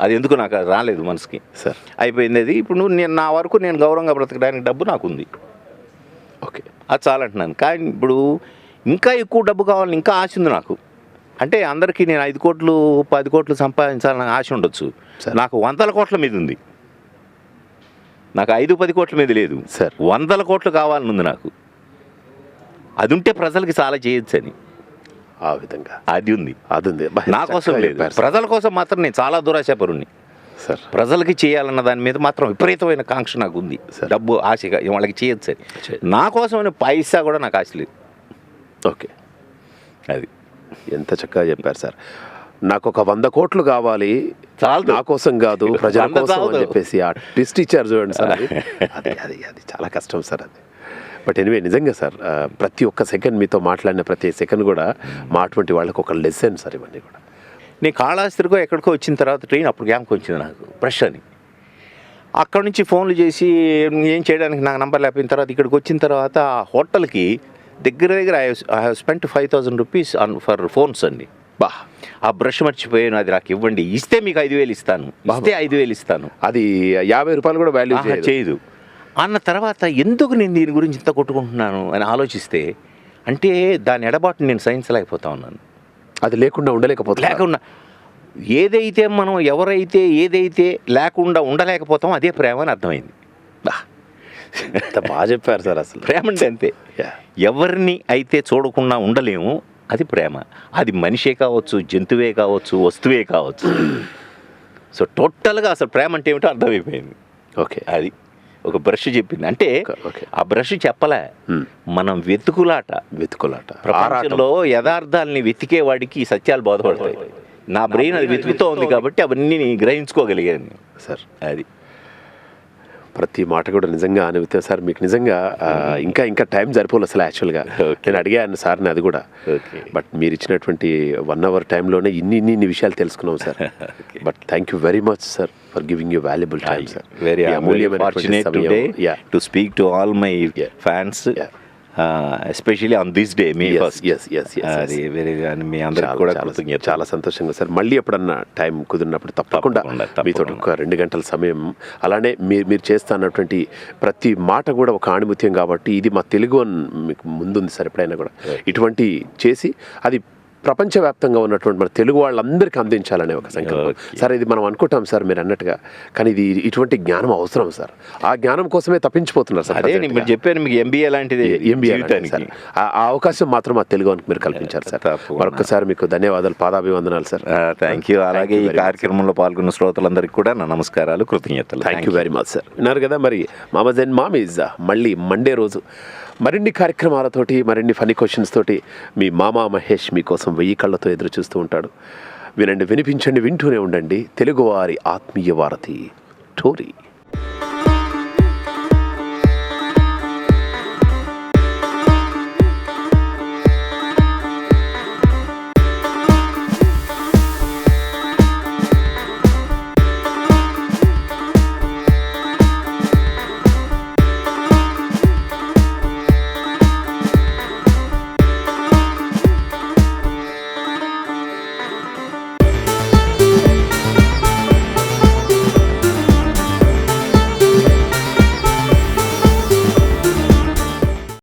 అది ఎందుకు నాకు రాలేదు మనసుకి సార్. అయిపోయింది అది. ఇప్పుడు నేను నా వరకు నేను గౌరవంగా బ్రతకడానికి డబ్బు నాకుంది. ఓకే. అది చాలా అంటున్నాను. కానీ ఇప్పుడు ఇంకా ఎక్కువ డబ్బు కావాలని ఇంకా ఆశ ఉంది నాకు. అంటే అందరికీ నేను 5 కోట్లు 10 కోట్లు సంపాదించాలని ఆశ ఉండొచ్చు, నాకు 100 కోట్ల మీద ఉంది. నాకు 5-10 కోట్ల మీద లేదు సార్, 100 కోట్లు కావాలని ఉంది నాకు. అది ఉంటే ప్రజలకి చాలా చేయొచ్చు అని, ఆ విధంగా అది ఉంది. నా కోసం లేదు, సార్. ప్రజల కోసం మాత్రం నేను చాలా దురాశాపరుణ్ణి సార్. ప్రజలకి చేయాలన్న దాని మీద మాత్రం విపరీతమైన కాంక్ష నాకు ఉంది. డబ్బు ఆశగా వాళ్ళకి చేయొచ్చు అని. నా కోసం పైసా కూడా నాకు ఆశ లేదు. ఓకే. అది ఎంత చక్కగా చెప్పారు సార్. నాకు ఒక 100 కోట్లు కావాలి, నా కోసం కాదు ప్రజల కోసం అని చెప్పేసి ఆ ట్విస్ట్ ఇచ్చారు చూడండి సార్. అది చాలా కష్టం సార్ అది. బట్ ఎనివే నిజంగా సార్, ప్రతి ఒక్క సెకండ్ మీతో మాట్లాడిన ప్రతి సెకండ్ కూడా మా అటువంటి వాళ్ళకి ఒక లెసన్ సార్ ఇవన్నీ కూడా. నేను కాళహస్తికో ఎక్కడికో వచ్చిన తర్వాత ట్రైన్ అప్పుడు గ్యాంక్ వచ్చింది నాకు, బ్రష్ అని. అక్కడ నుంచి ఫోన్లు చేసి ఏం చేయడానికి నాకు నంబర్ లేకపోయిన తర్వాత ఇక్కడికి వచ్చిన తర్వాత ఆ హోటల్కి దగ్గర I have spent 5,000 rupees for phones అండి. ఆ బ్రష్ మర్చిపోయాను, అది నాకు ఇవ్వండి, ఇస్తే మీకు 5,000 ఇస్తాను, ఇస్తే 5,000 ఇస్తాను. అది 50 రూపాయలు కూడా వాల్యూ చేయదు అన్న తర్వాత ఎందుకు నేను దీని గురించి ఇంత కొట్టుకుంటున్నాను అని ఆలోచిస్తే, అంటే దాని ఎడబాటు నేను సహించలేకపోతా ఉన్నాను. అది లేకుండా లేకుండా ఏదైతే మనం ఎవరైతే ఏదైతే లేకుండా ఉండలేకపోతామో అదే ప్రేమ అని అర్థమైంది. బాగా చెప్పారు సార్. అసలు ప్రేమ అంటే అంతే, ఎవరిని అయితే చూడకుండా ఉండలేము అది ప్రేమ. అది మనిషే కావచ్చు, జంతువే కావచ్చు, వస్తువే కావచ్చు. సో టోటల్గా అసలు ప్రేమ అంటే ఏమిటో అర్థమైపోయింది. ఓకే. అది ఒక బ్రష్ చెప్పింది. అంటే ఆ బ్రష్ చెప్పలే, మనం వెతుకులాట ప్రపంచంలో యథార్థాలని వెతికే వాడికి ఈ సత్యాలు బోధపడతాయి. నా బ్రెయిన్ అది వెతుకుతూ ఉంది కాబట్టి అవన్నీ గ్రహించుకోగలిగాను సార్. అది ప్రతి మాట కూడా నిజంగా అనిపితే సార్ మీకు నిజంగా ఇంకా టైం సరిపోలేదు అసలు. యాక్చువల్గా నేను అడిగాను సార్ని అది కూడా, బట్ మీరు ఇచ్చినటువంటి 1 hour టైంలోనే ఇన్ని విషయాలు తెలుసుకున్నాం sir. But thank you very much sir for giving you valuable time sir. Very fortunate today to speak to all my fans, especially on this day మీ ఫస్ట్. మీ అందరికి కూడా చాలా సంతోషంగా సార్. మళ్ళీ ఎప్పుడన్నా టైం కుదిరినప్పుడు తప్పకుండా మీతో ఒక 2 గంటల సమయం, అలానే మీరు చేస్తున్నటువంటి ప్రతి మాట కూడా ఒక ఆణిముత్యం కాబట్టి ఇది మా తెలుగు అని మీకు ముందుంది సార్. ఎప్పుడైనా కూడా ఇటువంటి చేసి అది ప్రపంచవ్యాప్తంగా ఉన్నటువంటి మన తెలుగు వాళ్ళందరికీ అందించాలనే ఒక సంకల్పం సార్. ఇది మనం అనుకుంటాం సార్ మీరు అన్నట్టుగా, కానీ ఇది ఇటువంటి జ్ఞానం అవసరం సార్. ఆ జ్ఞానం కోసమే తప్పించిపోతున్నారు సార్. అదే మీరు చెప్పారు మీకు ఎంబీఏ లాంటిది, సార్ ఆ అవకాశం మాత్రం మా తెలుగు మీరు కల్పించారు సార్. మరొకసారి మీకు ధన్యవాదాలు, పాదాభివందనాలు సార్. Thank you. అలాగే ఈ కార్యక్రమంలో పాల్గొన్న శ్రోతలందరికీ కూడా నా నమస్కారాలు, కృతజ్ఞతలు. Thank you very much sir. విన్నారు కదా మరి మామజ్ అండ్ మామీజ్ మళ్ళీ మండే రోజు మరిన్ని కార్యక్రమాలతోటి, మరిన్ని ఫనీ క్వశ్చన్స్ తోటి మీ మామ మహేష్ మీకోసం 1000 కళ్ళతో ఎదురు చూస్తూ ఉంటాడు. వినండి, వినిపించండి, వింటూనే ఉండండి తెలుగువారి ఆత్మీయ వారధి టోరీ.